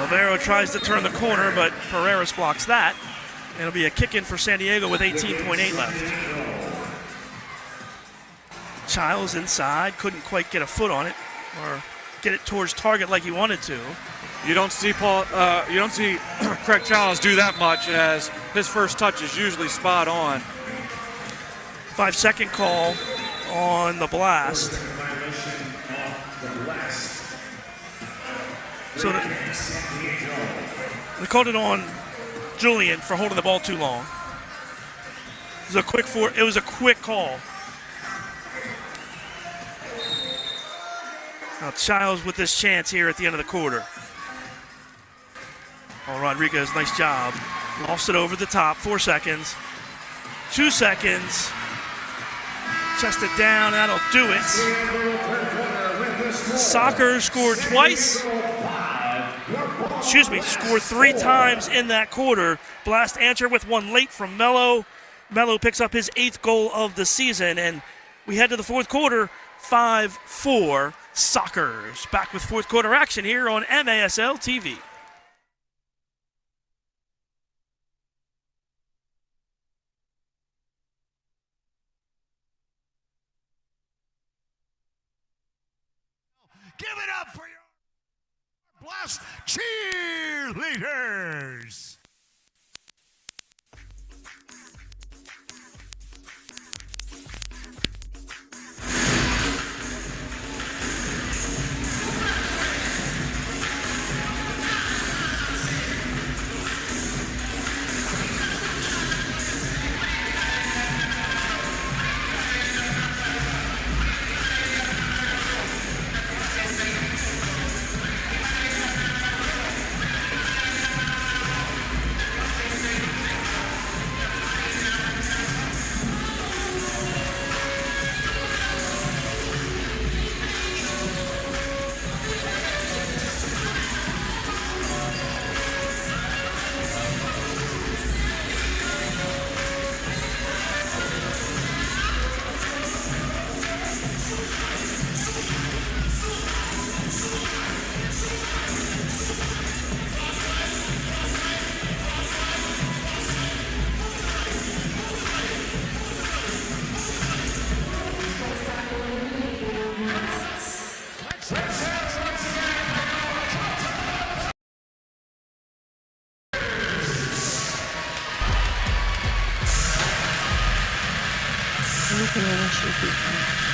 [SPEAKER 2] Rivero tries to turn the corner, but Pereira blocks that. It'll be a kick-in for San Diego with 18.8 left. Childs inside, couldn't quite get a foot on it or get it towards target like he wanted to.
[SPEAKER 1] You don't see Craig Childs do that much, as his first touch is usually spot on.
[SPEAKER 2] 5-second call on the Blast. So they called it on Julian for holding the ball too long. It was a quick call. Now Childs with this chance here at the end of the quarter. Oh, Rodriguez, nice job. Lost it over the top, 4 seconds. 2 seconds. Chest it down, that'll do it. Soccer scored twice. Scored 3 times in that quarter. Blast answer with one late from Mello. Mello picks up his 8th goal of the season, and we head to the fourth quarter, 5-4 Sockers. Back with fourth quarter action here on MASL TV.
[SPEAKER 16] Give it up for your Blast cheerleaders.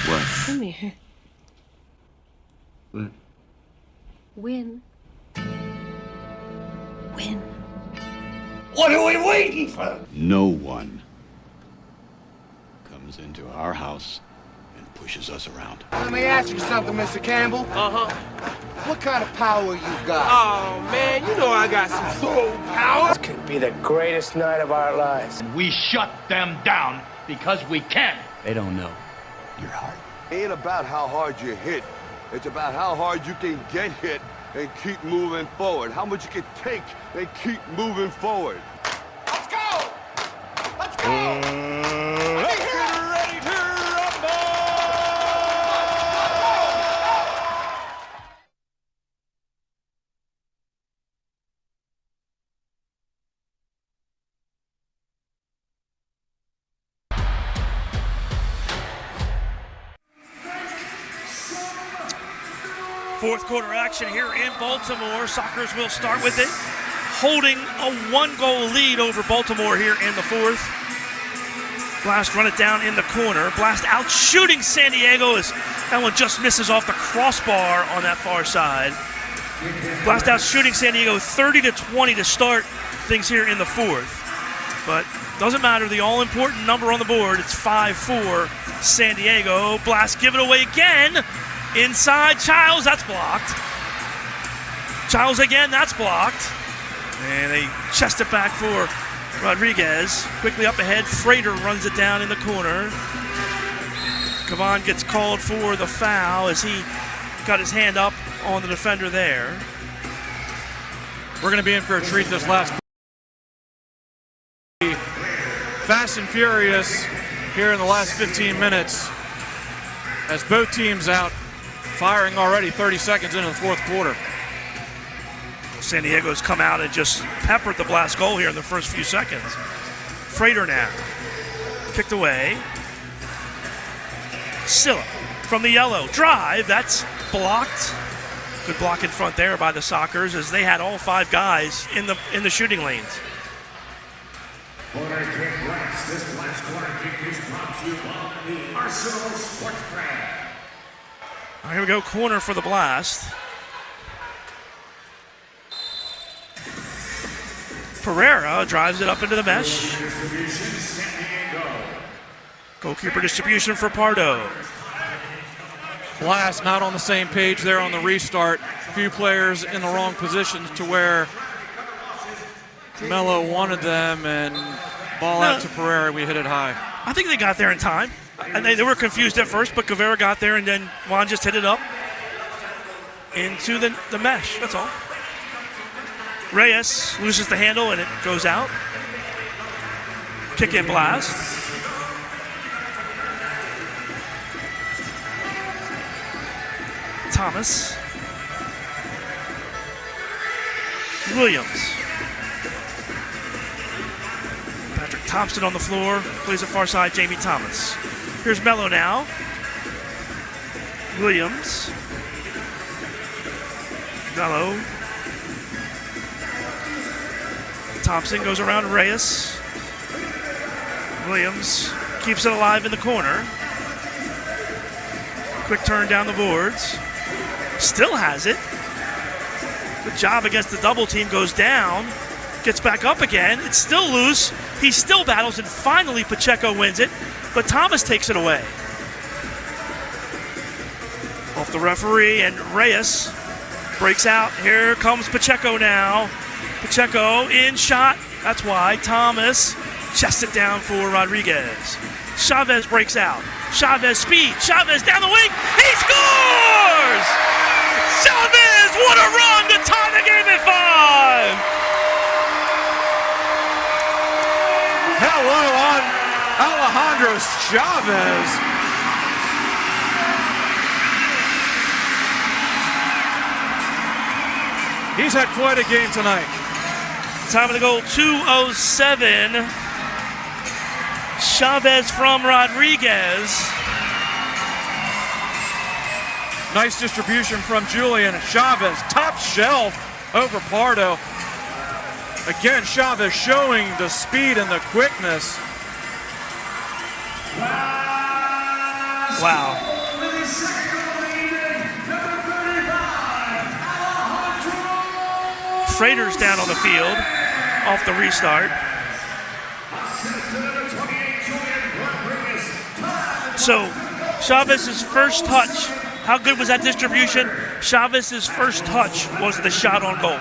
[SPEAKER 18] What?
[SPEAKER 19] Come here.
[SPEAKER 18] What?
[SPEAKER 19] Win. Win.
[SPEAKER 18] What are we waiting for? No one comes into our house and pushes us around.
[SPEAKER 20] Let me ask you something, Mr. Campbell. What kind of power you got?
[SPEAKER 21] Oh, man, you know I got some soul power.
[SPEAKER 20] This could be the greatest night of our lives.
[SPEAKER 22] We shut them down because we can.
[SPEAKER 18] They don't know your heart.
[SPEAKER 23] It ain't about how hard you hit. It's about how hard you can get hit and keep moving forward. How much you can take and keep moving forward.
[SPEAKER 16] Let's go! Let's go! Let's get ready to rumble!
[SPEAKER 2] Fourth quarter action here in Baltimore. Sockers will start with it, holding a 1-goal lead over Baltimore here in the fourth. Blast run it down in the corner. Blast out shooting San Diego as that one just misses off the crossbar on that far side. Blast out shooting San Diego 30-20 to start things here in the fourth. But doesn't matter, the all-important number on the board, it's 5-4 San Diego. Blast give it away again. Inside, Childs, that's blocked. Childs again, that's blocked. And they chest it back for Rodriguez. Quickly up ahead, Frater runs it down in the corner. Kavan gets called for the foul as he got his hand up on the defender there.
[SPEAKER 1] We're going to be in for a treat this last fast and furious here in the last 15 minutes as both teams out firing already 30 seconds into the fourth quarter.
[SPEAKER 2] San Diego's come out and just peppered the Blast goal here in the first few seconds. Frater now. Kicked away. Silla from the yellow. Drive, that's blocked. Good block in front there by the Sockers as they had all 5 guys in the shooting lanes.
[SPEAKER 6] Corner kick Blast. This last corner kick is brought to you by the Arsenal Sports Brand.
[SPEAKER 2] All right, here we go, corner for the Blast. Pereira drives it up into the mesh. Goalkeeper distribution for Pardo.
[SPEAKER 1] Blast not on the same page there on the restart. A few players in the wrong positions to where Mello wanted them, and ball out to Pereira. We hit it high.
[SPEAKER 2] I think they got there in time. And they were confused at first, but Guevara got there, and then Juan just hit it up into the mesh. That's all. Reyes loses the handle, and it goes out. Kick in blast. Thomas. Williams. Patrick Thompson on the floor. Plays the far side, Jamie Thomas. Here's Mello now. Williams. Mello. Thompson goes around Reyes. Williams keeps it alive in the corner. Quick turn down the boards. Still has it. Good job against the double team. Goes down. Gets back up again. It's still loose. He still battles, and finally Pacheco wins it. But Thomas takes it away. Off the referee, and Reyes breaks out. Here comes Pacheco now. Pacheco in shot. That's why Thomas chests it down for Rodriguez. Chavez breaks out. Chavez speed. Chavez down the wing. He scores! Chavez, what a run to tie the game at 5.
[SPEAKER 1] Hello on Alejandro Chavez. He's had quite a game tonight.
[SPEAKER 2] Time of the goal, 2:07. Chavez from Rodriguez.
[SPEAKER 1] Nice distribution from Julian. Chavez, top shelf over Pardo. Again, Chavez showing the speed and the quickness.
[SPEAKER 2] Wow. Freighter's down on the field off the restart. So, Chavez's first touch, how good was that distribution? Chavez's first touch was the shot on goal.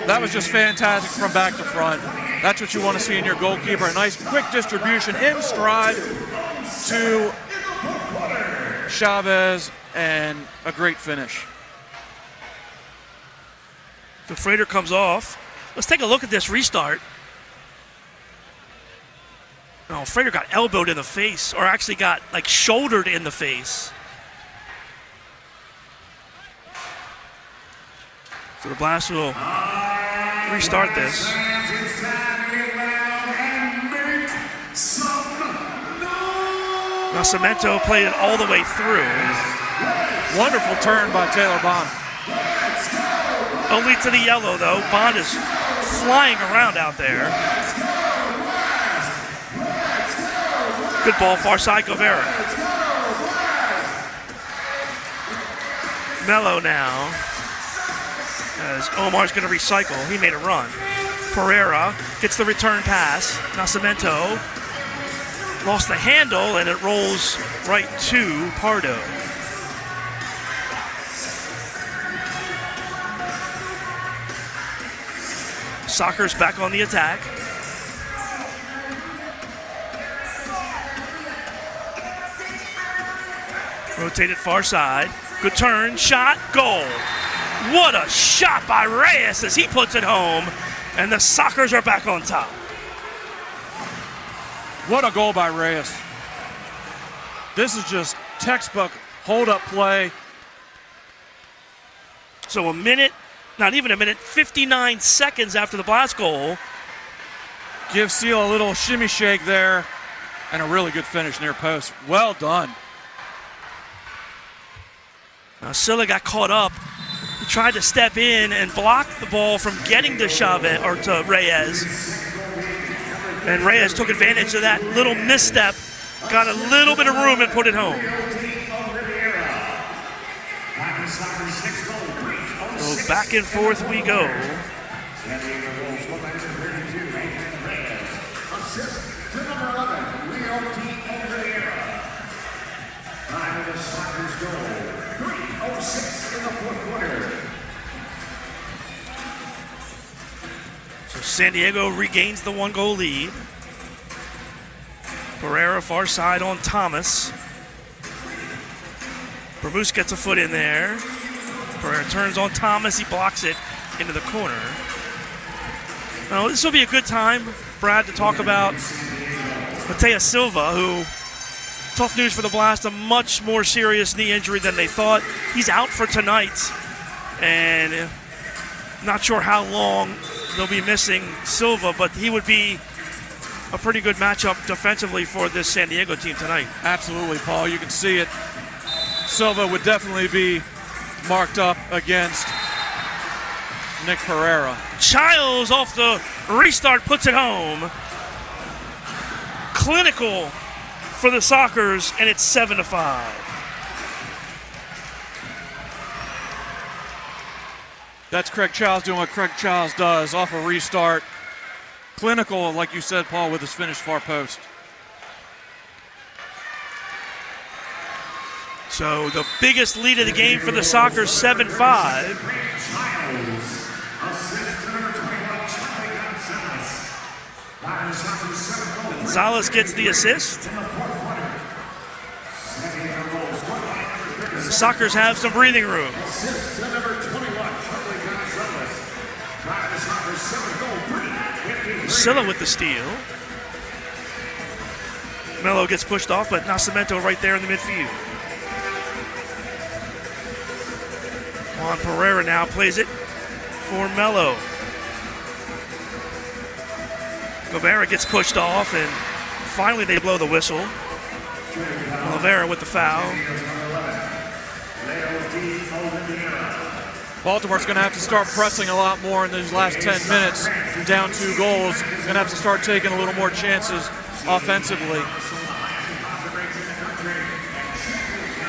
[SPEAKER 1] That was just fantastic from back to front. That's what you want to see in your goalkeeper. A nice quick distribution in stride to Chavez and a great finish.
[SPEAKER 2] The Freighter comes off. Let's take a look at this restart. Oh, Freighter got elbowed in the face, or actually got like shouldered in the face. So the Blast will restart this. Nascimento played it all the way through.
[SPEAKER 1] Wonderful turn by Taylor Bond.
[SPEAKER 2] Only to the yellow, though. Bond is flying around out there. Good ball, far side, Guevara. Mello now. As Omar's going to recycle. He made a run. Pereira gets the return pass. Nascimento lost the handle, and it rolls right to Pardo. Soccer's back on the attack. Rotated far side. Good turn, shot, goal. What a shot by Reyes as he puts it home, and the Sockers are back on top.
[SPEAKER 1] What a goal by Reyes. This is just textbook hold-up play.
[SPEAKER 2] So a minute, not even a minute, 59 seconds after the Blast goal.
[SPEAKER 1] Give Seal a little shimmy shake there, and a really good finish near post. Well done.
[SPEAKER 2] Now Silla got caught up. He tried to step in and block the ball from getting to Chavez or to Reyes. And Reyes took advantage of that little misstep, got a little bit of room and put it home. So back and forth we go.
[SPEAKER 6] team over the era. Time of the Sockers goal, 3:06 in the fourth quarter.
[SPEAKER 2] So San Diego regains the 1-goal lead. Pereira far side on Thomas. Bramuse gets a foot in there. Pereira turns on Thomas. He blocks it into the corner. Now, this will be a good time, Brad, to talk about Matea Silva, who, tough news for the Blast, a much more serious knee injury than they thought. He's out for tonight, and not sure how long they'll be missing Silva, but he would be a pretty good matchup defensively for this San Diego team tonight.
[SPEAKER 1] Absolutely, Paul. You can see it. Silva would definitely be marked up against Nick Pereira.
[SPEAKER 2] Childs off the restart puts it home. Clinical for the Sockers, and it's 7-5.
[SPEAKER 1] That's Craig Childs doing what Craig Childs does off a restart. Clinical, like you said, Paul, with his finished far post.
[SPEAKER 2] So the biggest lead of the game for the Sockers, 7-5. Gonzalez gets the assist. And the Sockers have some breathing room. Silla with the steal. Melo gets pushed off, but Nascimento right there in the midfield. Juan Pereira now plays it for Melo. Guevara gets pushed off, and finally they blow the whistle. Oliveira with the foul.
[SPEAKER 1] Baltimore's going to have to start pressing a lot more in these last 10 minutes. Down 2 goals. Going to have to start taking a little more chances offensively.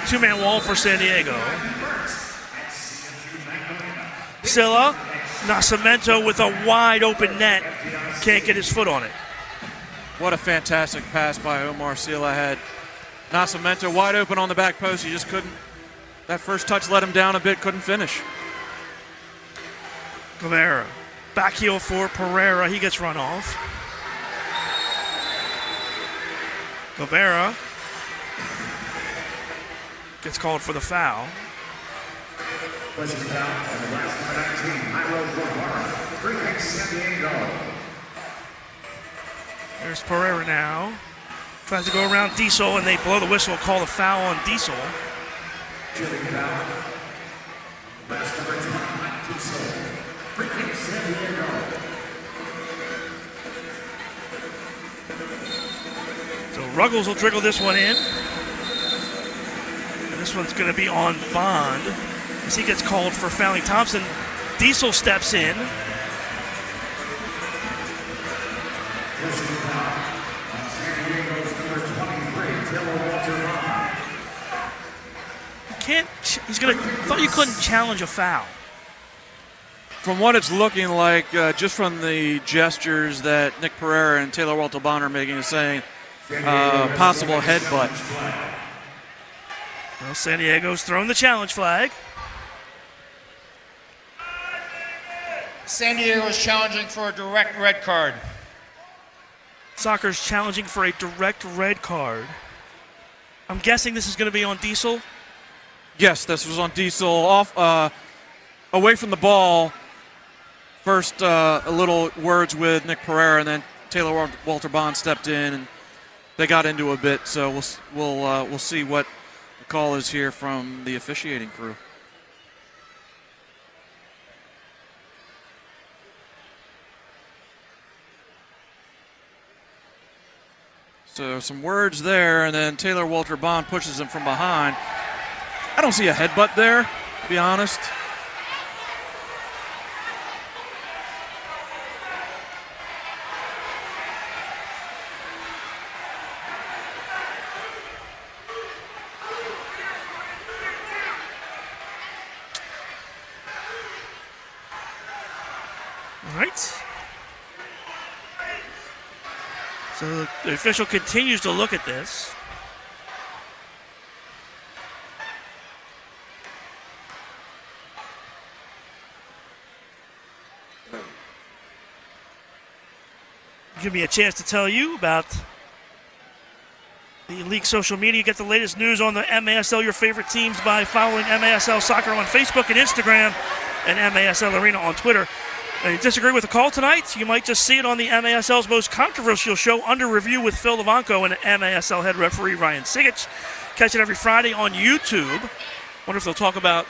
[SPEAKER 2] Two-man wall for San Diego. Silla, Nascimento with a wide open net. Can't get his foot on it.
[SPEAKER 1] What a fantastic pass by Omar Silla had. Nascimento wide open on the back post. He just couldn't. That first touch let him down a bit, couldn't finish.
[SPEAKER 2] Guevara, back heel for Pereira. He gets run off. Guevara gets called for the foul. There's Pereira now. Tries to go around Diesel, and they blow the whistle, call the foul on Diesel. So Ruggles will dribble this one in. And this one's going to be on Bond as he gets called for fouling Thompson. Diesel steps in. Thought you couldn't challenge a foul.
[SPEAKER 1] From what it's looking like, just from the gestures that Nick Pereira and Taylor Walter-Bond are making, is saying possible headbutt.
[SPEAKER 2] Well, San Diego's thrown the challenge flag.
[SPEAKER 7] San Diego is challenging for a direct red card.
[SPEAKER 2] Soccer's challenging for a direct red card. I'm guessing this is going to be on Diesel.
[SPEAKER 1] Yes, this was on Diesel, off, away from the ball. First, a little words with Nick Pereira, and then Taylor Walter-Bond stepped in, and they got into a bit. So we'll see what the call is here from the officiating crew. So some words there, and then Taylor Walter-Bond pushes him from behind. I don't see a headbutt there, to be honest.
[SPEAKER 2] All right. So the official continues to look at this. Give me a chance to tell you about the league social media. Get the latest news on the MASL, your favorite teams, by following MASL Soccer on Facebook and Instagram and MASL Arena on Twitter. And you disagree with the call tonight? You might just see it on the MASL's most controversial show, Under Review with Phil Levanko and MASL head referee Ryan Sigich. Catch it every Friday on YouTube. Wonder if they'll talk about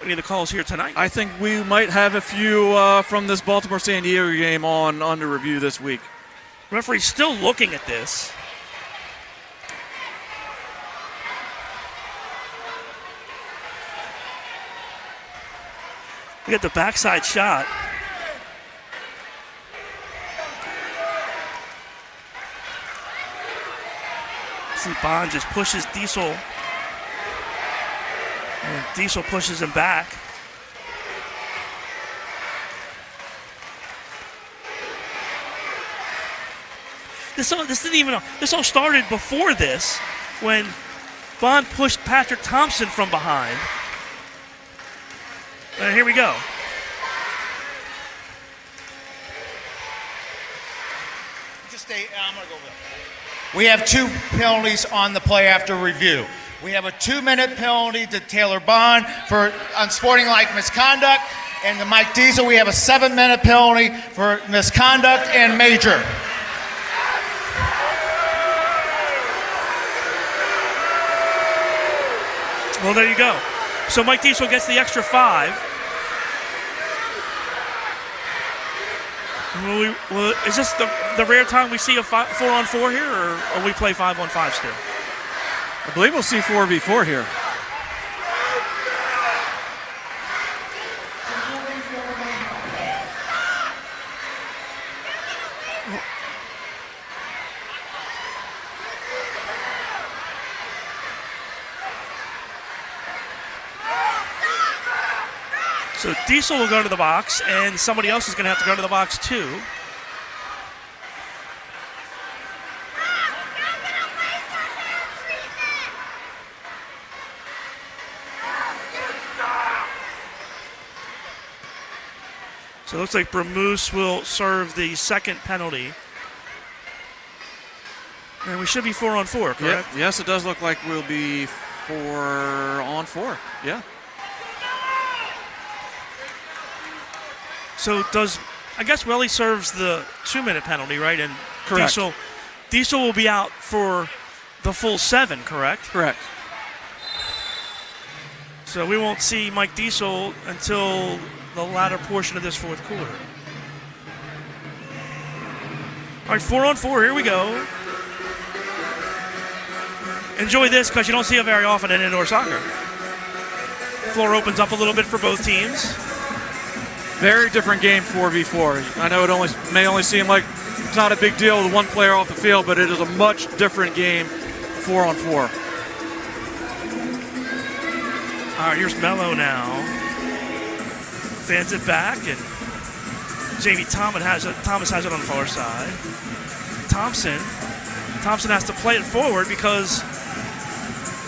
[SPEAKER 2] any of the calls here tonight.
[SPEAKER 1] I think we might have a few from this Baltimore-San Diego game on Under Review this week.
[SPEAKER 2] Referee's still looking at this. We get the backside shot. See, Bond just pushes Diesel. And Diesel pushes him back. This all started before this, when Bond pushed Patrick Thompson from behind. And here we go.
[SPEAKER 7] Just stay. I'm gonna go with it. We have 2 penalties on the play after review. We have a 2-minute penalty to Taylor Bond for unsporting-like misconduct, and to Mike Diesel, we have a 7-minute penalty for misconduct and major.
[SPEAKER 2] Well, there you go. So Mike Diesel gets the extra 5. Is this the rare time we see a 4-on-4 here, or we play 5-on-5 still?
[SPEAKER 1] I believe we'll see 4v4 here.
[SPEAKER 2] So Diesel will go to the box, and somebody else is going to have to go to the box too. So it looks like Bramuse will serve the second penalty. And we should be 4-on-4, correct?
[SPEAKER 1] Yeah, yes, it does look like we'll be 4-on-4. Yeah.
[SPEAKER 2] So I guess Welly serves the 2-minute penalty, right? And
[SPEAKER 1] Correct.
[SPEAKER 2] Diesel will be out for the full 7, correct?
[SPEAKER 1] Correct.
[SPEAKER 2] So we won't see Mike Diesel until the latter portion of this fourth quarter. All right, 4-on-4, here we go. Enjoy this because you don't see it very often in indoor soccer. Floor opens up a little bit for both teams.
[SPEAKER 1] Very different game, 4v4. I know it may only seem like it's not a big deal with one player off the field, but it is a much different game, 4-on-4.
[SPEAKER 2] All right, here's Mello now. Fans it back, and Jamie Thomas has it on the far side. Thompson has to play it forward because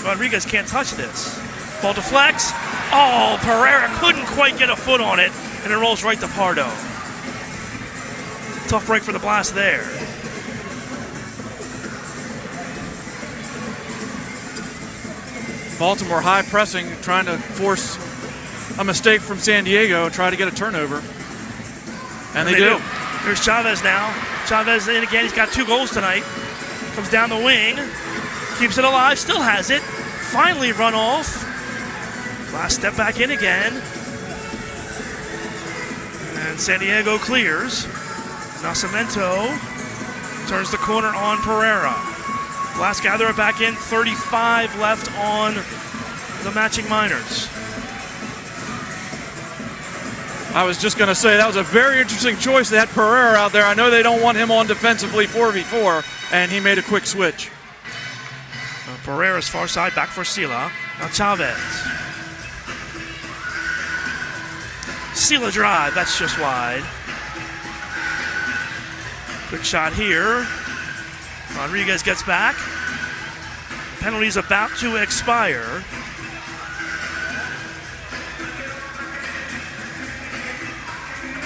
[SPEAKER 2] Rodriguez can't touch this. Ball deflects. Oh, Pereira couldn't quite get a foot on it, and it rolls right to Pardo. Tough break for the Blast there.
[SPEAKER 1] Baltimore high pressing, trying to force a mistake from San Diego and try to get a turnover. And they do.
[SPEAKER 2] Here's Chavez now. Chavez in again. He's got 2 goals tonight. Comes down the wing. Keeps it alive. Still has it. Finally run off. Last step back in again. And San Diego clears. Nascimento turns the corner on Pereira. Blast gather it back in. 35 left on the matching minors.
[SPEAKER 1] I was just going to say that was a very interesting choice. They had Pereira out there. I know they don't want him on defensively 4v4, and he made a quick switch.
[SPEAKER 2] Pereira's far side, back for Sila. Now Chavez. Sila drive, that's just wide. Quick shot here. Rodriguez gets back. Penalty's about to expire.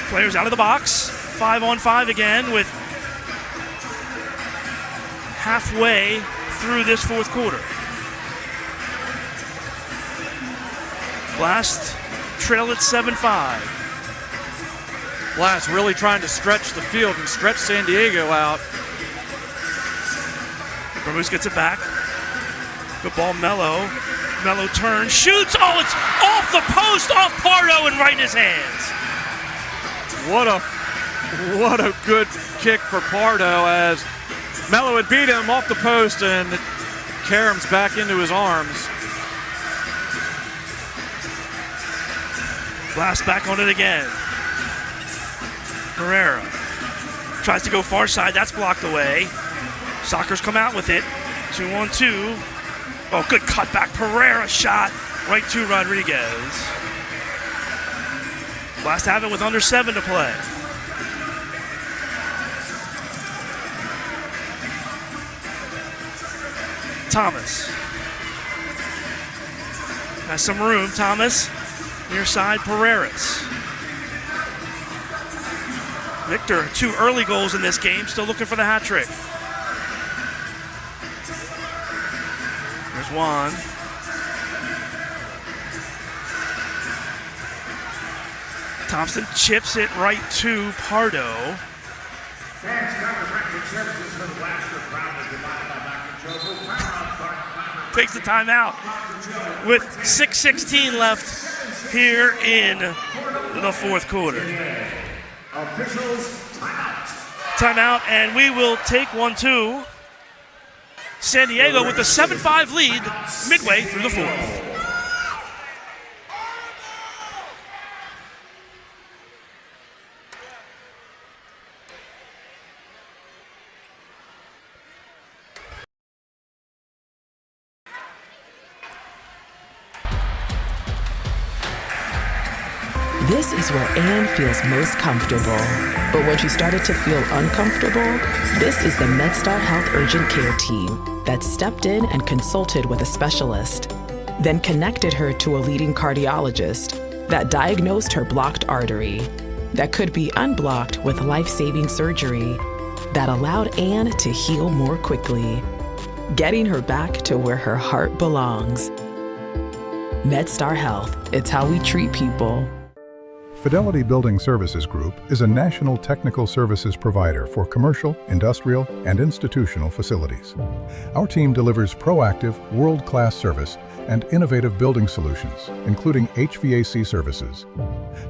[SPEAKER 2] Players out of the box. 5-on-5 again with halfway through this fourth quarter. Blast trail at 7-5.
[SPEAKER 1] Blast really trying to stretch the field and stretch San Diego out.
[SPEAKER 2] Bruce gets it back. Good ball, Mello. Mello turns, shoots. Oh, it's off the post, off Pardo, and right in his hands.
[SPEAKER 1] What a good kick for Pardo as Mello had beat him off the post and Karam's back into his arms.
[SPEAKER 2] Blast back on it again. Pereira tries to go far side. That's blocked away. Sockers come out with it. 2-on-2. Oh, good cutback. Pereira shot right to Rodriguez. Blast have it with under 7 to play. Thomas has some room. Thomas near side. Pereiras. Victor, 2 early goals in this game, still looking for the hat trick. There's one. Thompson chips it right to Pardo. Takes the timeout with 6:16 left here in the fourth quarter.
[SPEAKER 6] Officials,
[SPEAKER 2] Timeout, and we will take 1-2. San Diego with a 7-5 lead midway through the fourth.
[SPEAKER 10] This is where Anne feels most comfortable. But when she started to feel uncomfortable, this is the MedStar Health Urgent Care team that stepped in and consulted with a specialist, then connected her to a leading cardiologist that diagnosed her blocked artery that could be unblocked with life-saving surgery that allowed Anne to heal more quickly, getting her back to where her heart belongs. MedStar Health, it's how we treat people.
[SPEAKER 3] Fidelity Building Services Group is a national technical services provider for commercial, industrial, and institutional facilities. Our team delivers proactive, world-class service and innovative building solutions, including HVAC services,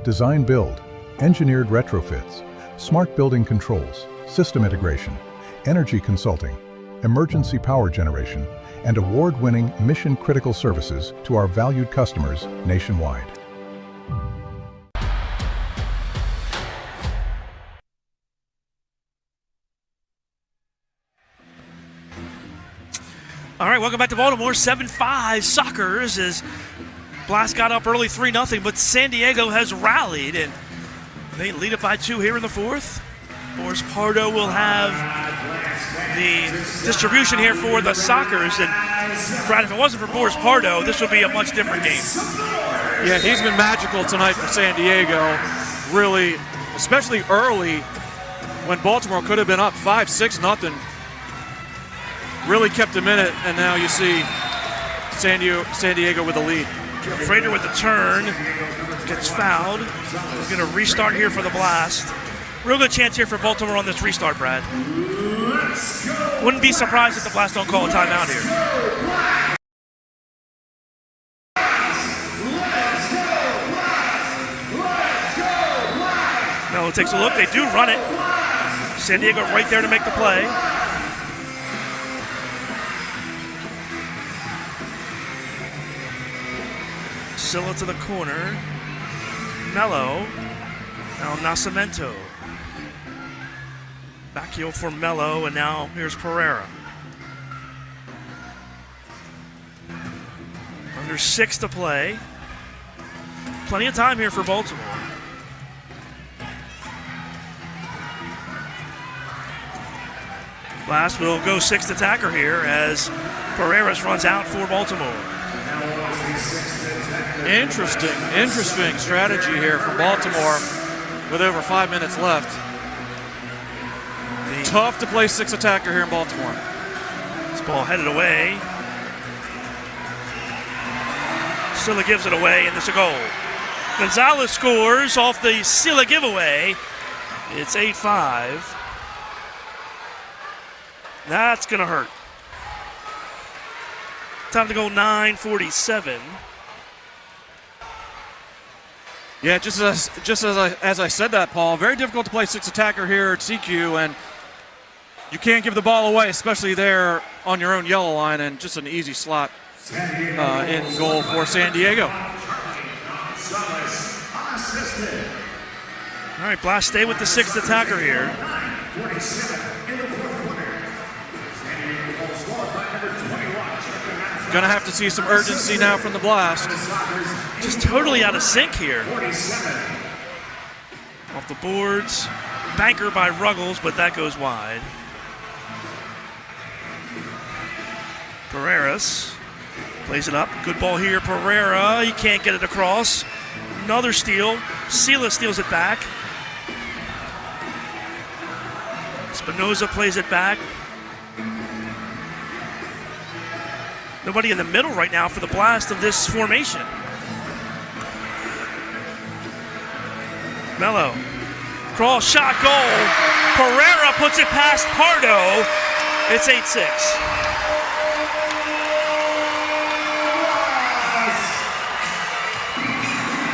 [SPEAKER 3] design build, engineered retrofits, smart building controls, system integration, energy consulting, emergency power generation, and award-winning mission-critical services to our valued customers nationwide.
[SPEAKER 2] All right, welcome back to Baltimore. 7-5 Sockers as Blast got up early 3-0, but San Diego has rallied and they lead it by 2 here in the fourth. Boris Pardo will have the distribution here for the Sockers. And Brad, if it wasn't for Boris Pardo, this would be a much different game.
[SPEAKER 1] Yeah, he's been magical tonight for San Diego. Really, especially early when Baltimore could have been up 5-6-0. Really kept him in it, and now you see San Diego with the lead.
[SPEAKER 2] Frater with the turn, gets fouled. We're going to restart here for the Blast. Real good chance here for Baltimore on this restart, Brad. Wouldn't be surprised if the Blast don't call a timeout here. Mello takes a look. They do run it. San Diego right there to make the play. Silla to the corner. Mello. Now Nascimento. Back heel for Mello, and now here's Pereira. Under 6 to play. Plenty of time here for Baltimore. Blast will go sixth attacker here as Pereira runs out for Baltimore.
[SPEAKER 1] Interesting strategy here from Baltimore with over 5 minutes left. Tough to play sixth attacker here in Baltimore.
[SPEAKER 2] This ball headed away. Silla gives it away, and it's a goal. Gonzalez scores off the Silla giveaway. It's 8-5. That's going to hurt. Time to go 9:47.
[SPEAKER 1] Yeah, just as I said that, Paul, very difficult to play sixth attacker here at CQ, and you can't give the ball away, especially there on your own yellow line, and just an easy slot in goal for San Diego.
[SPEAKER 2] All right, Blast stay with the sixth attacker here.
[SPEAKER 1] Gonna have to see some urgency now from the Blast.
[SPEAKER 2] Just totally out of sync here. Off the boards. Banker by Ruggles, but that goes wide. Pereiras plays it up. Good ball here, Pereira. He can't get it across. Another steal. Sila steals it back. Espinoza plays it back. Nobody in the middle right now for the Blast of this formation. Mello. Cross, shot, goal. Pereira puts it past Pardo. It's 8-6.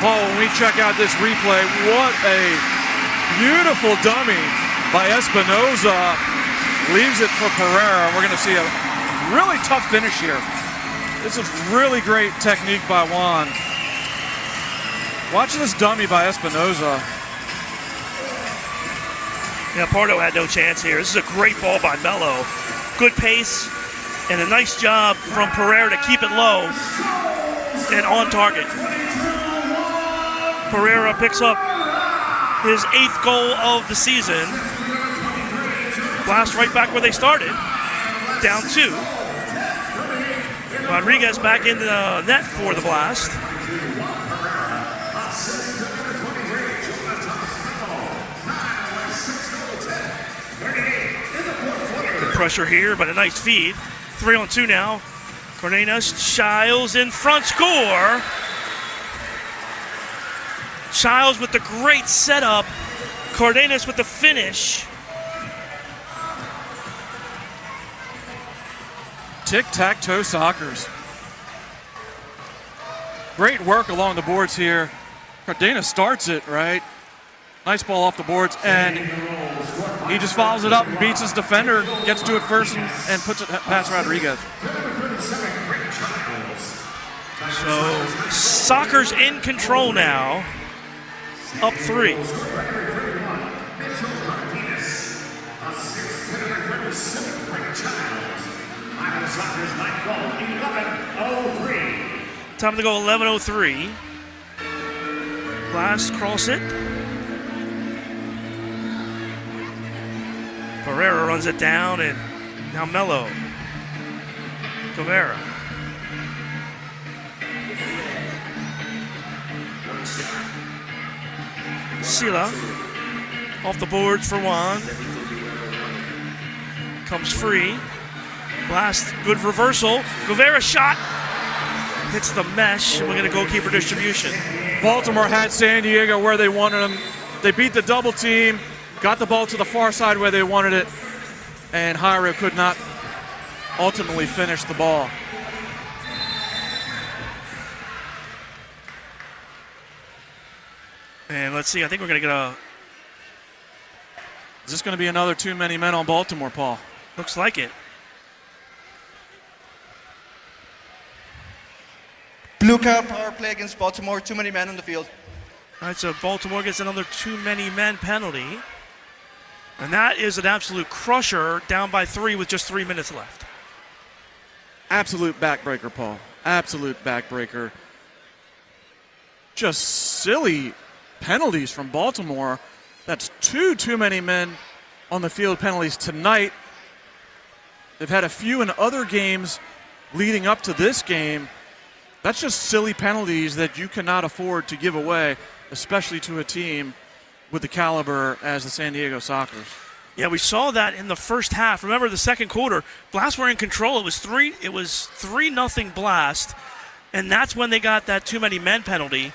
[SPEAKER 1] Paul, when we check out this replay, what a beautiful dummy by Espinoza. Leaves it for Pereira. We're going to see a really tough finish here. This is really great technique by Juan. Watch this dummy by Espinoza.
[SPEAKER 2] Yeah, Pardo had no chance here. This is a great ball by Mello. Good pace and a nice job from Pereira to keep it low and on target. Pereira picks up his 8th goal of the season. Blast right back where they started. Down 2. Rodriguez back in the net for the Blast. Good pressure here, but a nice feed. 3-on-2 now. Cardenas, Childs in front, score. Childs with the great setup. Cardenas with the finish.
[SPEAKER 1] Tic-tac-toe soccers. Great work along the boards here. Cardenas starts it, right? Nice ball off the boards, and he just follows it up and beats his defender, gets to it first and puts it past Rodriguez.
[SPEAKER 2] So, Soccer's in control now. Up 3. Time to go 11:03. Blast cross it. Pereira runs it down, and now Mello. Guevara. Sila off the boards for Juan. Comes free. Blast, good reversal. Guevara shot. Hits the mesh, and we're going to goalkeeper distribution.
[SPEAKER 1] Baltimore had San Diego where they wanted them. They beat the double team, got the ball to the far side where they wanted it, and Jairo could not ultimately finish the ball.
[SPEAKER 2] And let's see, I think we're going to get a...
[SPEAKER 1] Is this going to be another too many men on Baltimore, Paul?
[SPEAKER 2] Looks like it.
[SPEAKER 13] Blue card power play against Baltimore, too many men on the field.
[SPEAKER 2] All right, so Baltimore gets another too many men penalty. And that is an absolute crusher, down by 3 with just 3 minutes left.
[SPEAKER 1] Absolute backbreaker, Paul. Absolute backbreaker. Just silly penalties from Baltimore. That's too many men on the field penalties tonight. They've had a few in other games leading up to this game. That's just silly penalties that you cannot afford to give away, especially to a team with the caliber as the San Diego Sockers.
[SPEAKER 2] Yeah, we saw that in the first half. Remember the second quarter, Blast were in control. It was 3-0 Blast, and that's when they got that too many men penalty.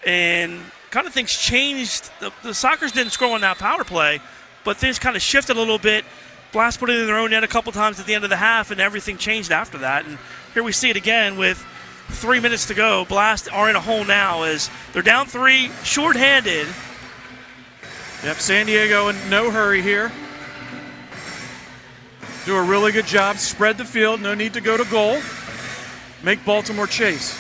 [SPEAKER 2] And kind of things changed. The Sockers didn't score on that power play, but things kind of shifted a little bit. Blast put it in their own net a couple times at the end of the half, and everything changed after that. And here we see it again with 3 minutes to go. Blast are in a hole now as they're down 3, shorthanded.
[SPEAKER 1] Yep, San Diego in no hurry here. Do a really good job, spread the field, no need to go to goal. Make Baltimore chase.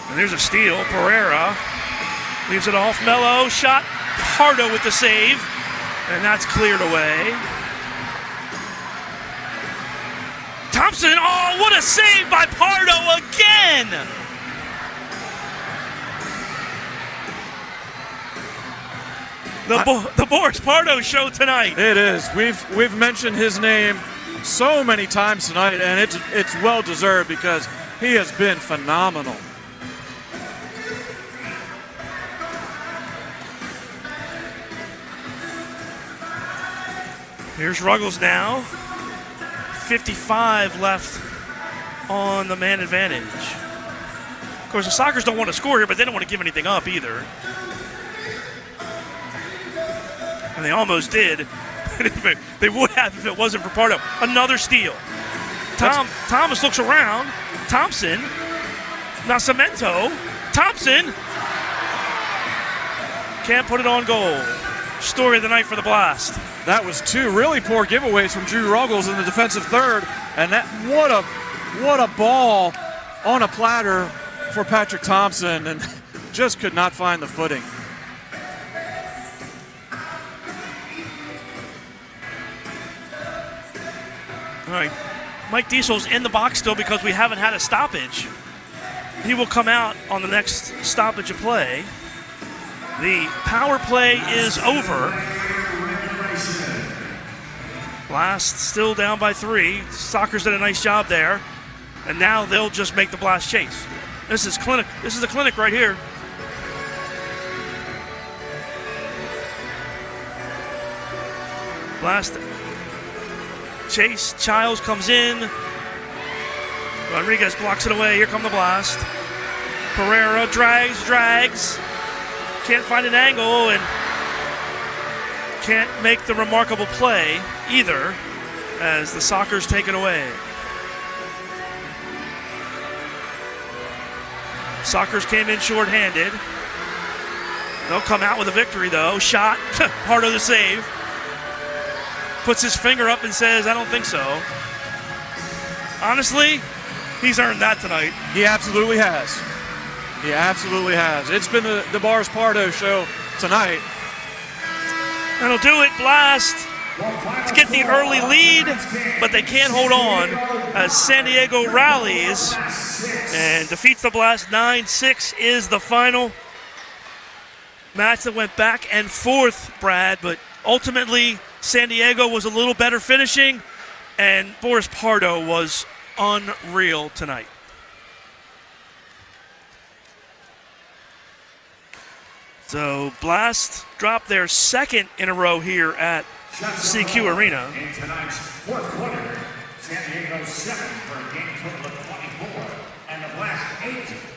[SPEAKER 2] And there's a steal. Pereira leaves it off. Mello shot. Pardo with the save. And that's cleared away. Thompson. Oh, what a save by Pardo again. The Boris Pardo show tonight.
[SPEAKER 1] It is. We've mentioned his name so many times tonight, and it's well deserved because he has been phenomenal.
[SPEAKER 2] Here's Ruggles now. 55 left on the man advantage. Of course, the Sockers don't want to score here, but they don't want to give anything up either. And they almost did. They would have if it wasn't for Pardo. Another steal. Thomas looks around. Thompson. Nascimento. Thompson. Can't put it on goal. Story of the night for the Blast.
[SPEAKER 1] That was 2 really poor giveaways from Drew Ruggles in the defensive third. And that what a ball on a platter for Patrick Thompson, and just could not find the footing.
[SPEAKER 2] All right, Mike Diesel's in the box still because we haven't had a stoppage. He will come out on the next stoppage of play. The power play is over. Blast still down by 3. Sockers did a nice job there. And now they'll just make the Blast chase. This is clinic. This is a clinic right here. Blast chase. Childs comes in. Rodriguez blocks it away. Here come the Blast. Pereira drags. Can't find an angle and can't make the remarkable play either as the Sockers take it away. Sockers came in shorthanded. They'll come out with a victory though. Shot, part of the save. Puts his finger up and says, I don't think so. Honestly, he's earned that tonight.
[SPEAKER 1] He absolutely has. He absolutely has. It's been the Boris Pardo show tonight.
[SPEAKER 2] That'll do it. Blast to get the early lead, but they can't hold on as San Diego rallies and defeats the Blast. 9-6 is the final. Match that went back and forth, Brad, but ultimately San Diego was a little better finishing, and Boris Pardo was unreal tonight. So Blast dropped their second in a row here at CQ Arena.
[SPEAKER 6] In tonight's fourth quarter, San Diego 7 for a game total of 24, and the Blast 8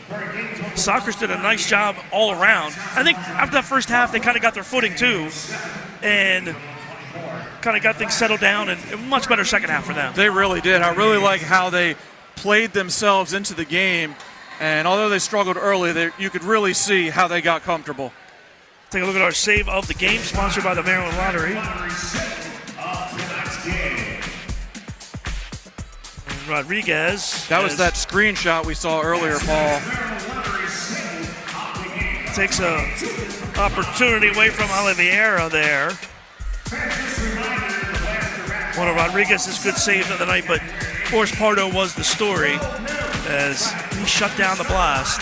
[SPEAKER 6] for a game total.
[SPEAKER 2] Sockers did a nice job all around. I think after that first half, they kind of got their footing too, and kind of got things settled down, and a much better second half for them.
[SPEAKER 1] They really did. I really like how they played themselves into the game, and although they struggled early, you could really see how they got comfortable.
[SPEAKER 2] Take a look at our save of the game, sponsored by the Maryland Lottery. And Rodriguez.
[SPEAKER 1] That was that screenshot we saw earlier, Paul.
[SPEAKER 2] Takes a opportunity away from Oliveira there. One of Rodriguez's good saves of the night, but Boris Pardo was the story as he shut down the Blast.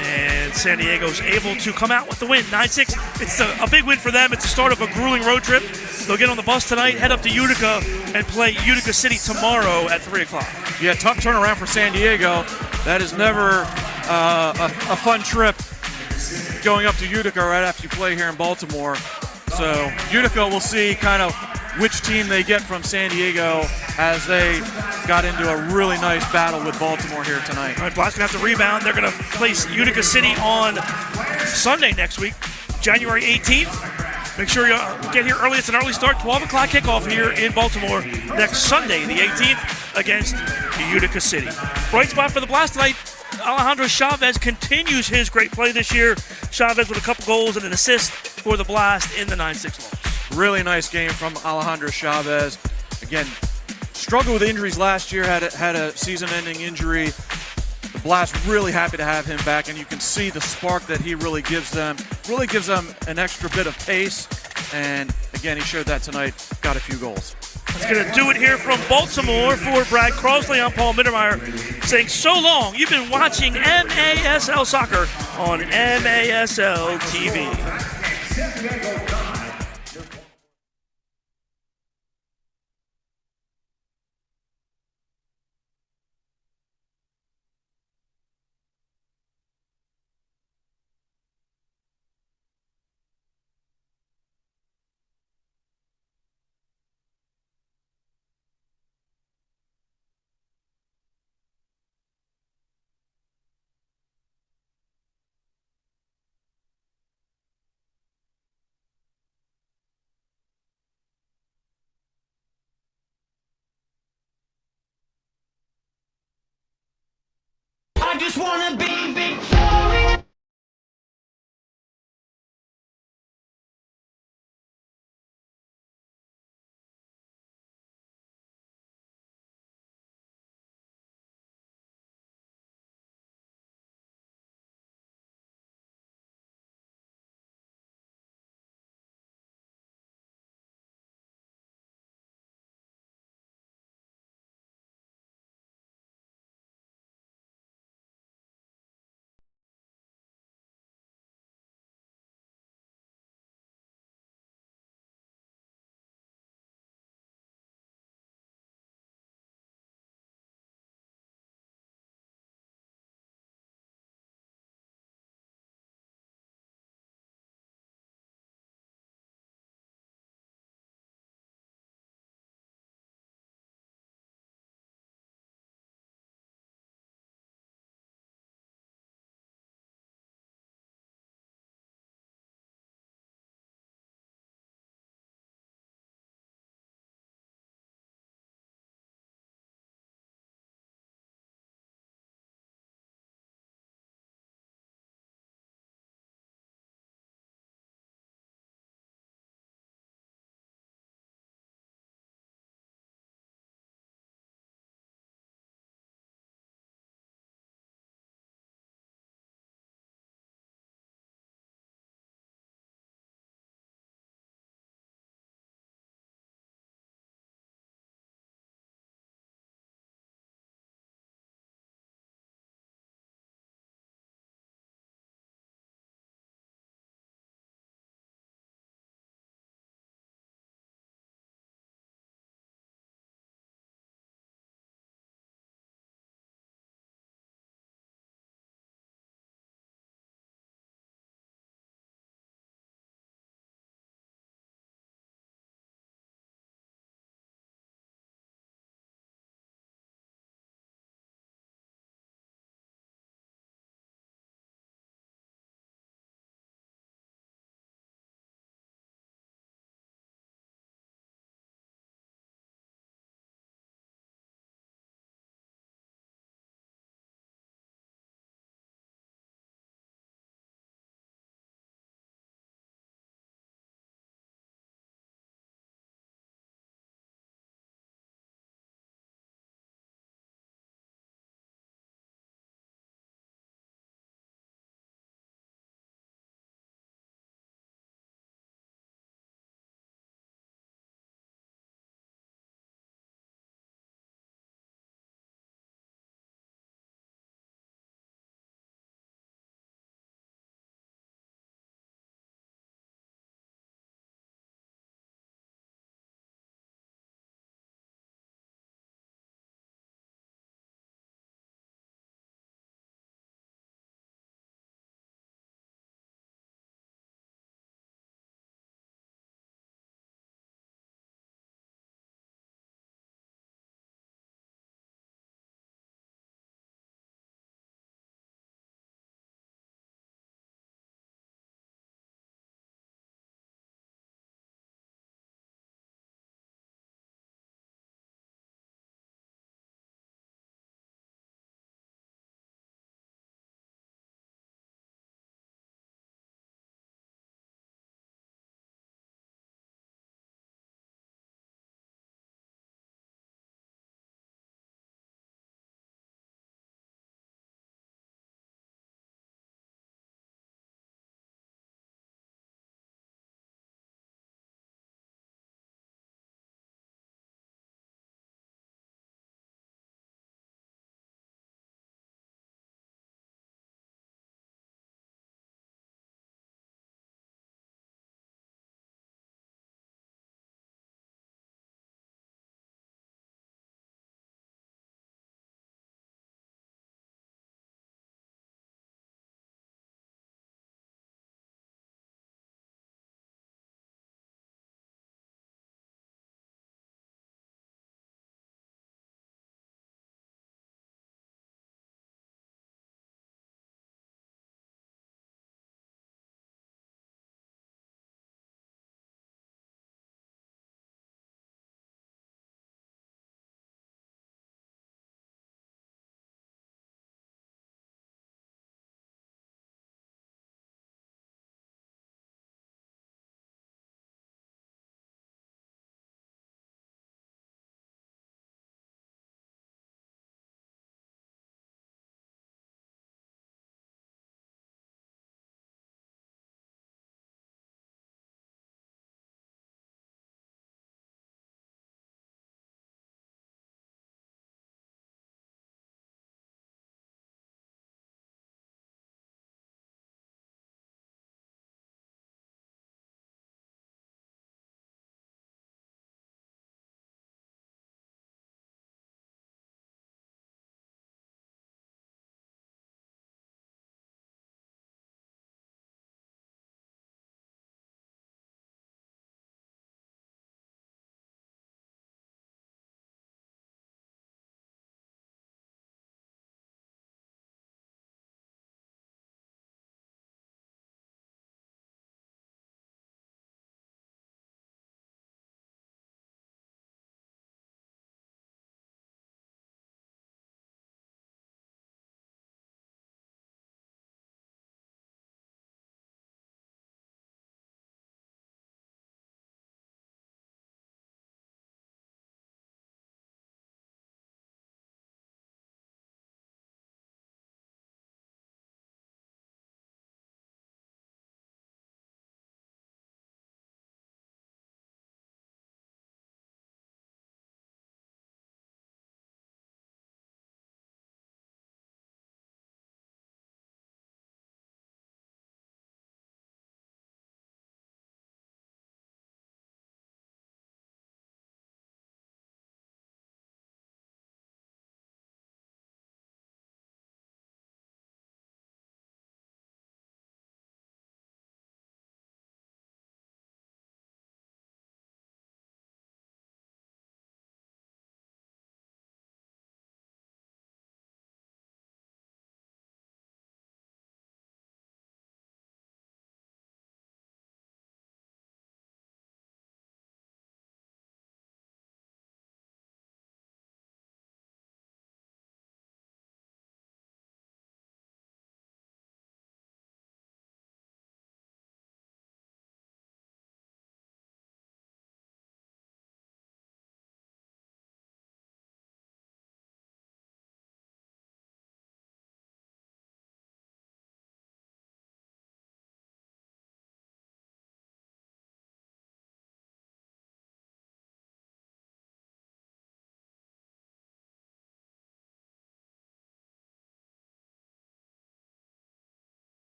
[SPEAKER 2] And San Diego's able to come out with the win, 9-6. It's a big win for them. It's the start of a grueling road trip. They'll get on the bus tonight, head up to Utica, and play Utica City tomorrow at 3 o'clock.
[SPEAKER 1] Yeah, tough turnaround for San Diego. That is never a fun trip, going up to Utica right after you play here in Baltimore. So Utica will see kind of which team they get from San Diego as they got into a really nice battle with Baltimore here tonight.
[SPEAKER 2] All right, Blast going to have to rebound. They're going to place Utica City on Sunday next week, January 18th. Make sure you get here early. It's an early start, 12 o'clock kickoff here in Baltimore next Sunday, the 18th, against Utica City. Bright spot for the Blast tonight. Alejandro Chavez continues his great play this year. Chavez with a couple goals and an assist for the Blast in the 9-6 loss.
[SPEAKER 1] Really nice game from Alejandro Chavez. Again, struggled with injuries last year, had a season-ending injury. The Blast really happy to have him back, and you can see the spark that he really gives them. Really gives them an extra bit of pace, and again, he showed that tonight, got a few goals.
[SPEAKER 2] That's going to do it here from Baltimore for Brad Crosley. I'm Paul Mittermeier saying so long. You've been watching MASL Soccer on MASL TV.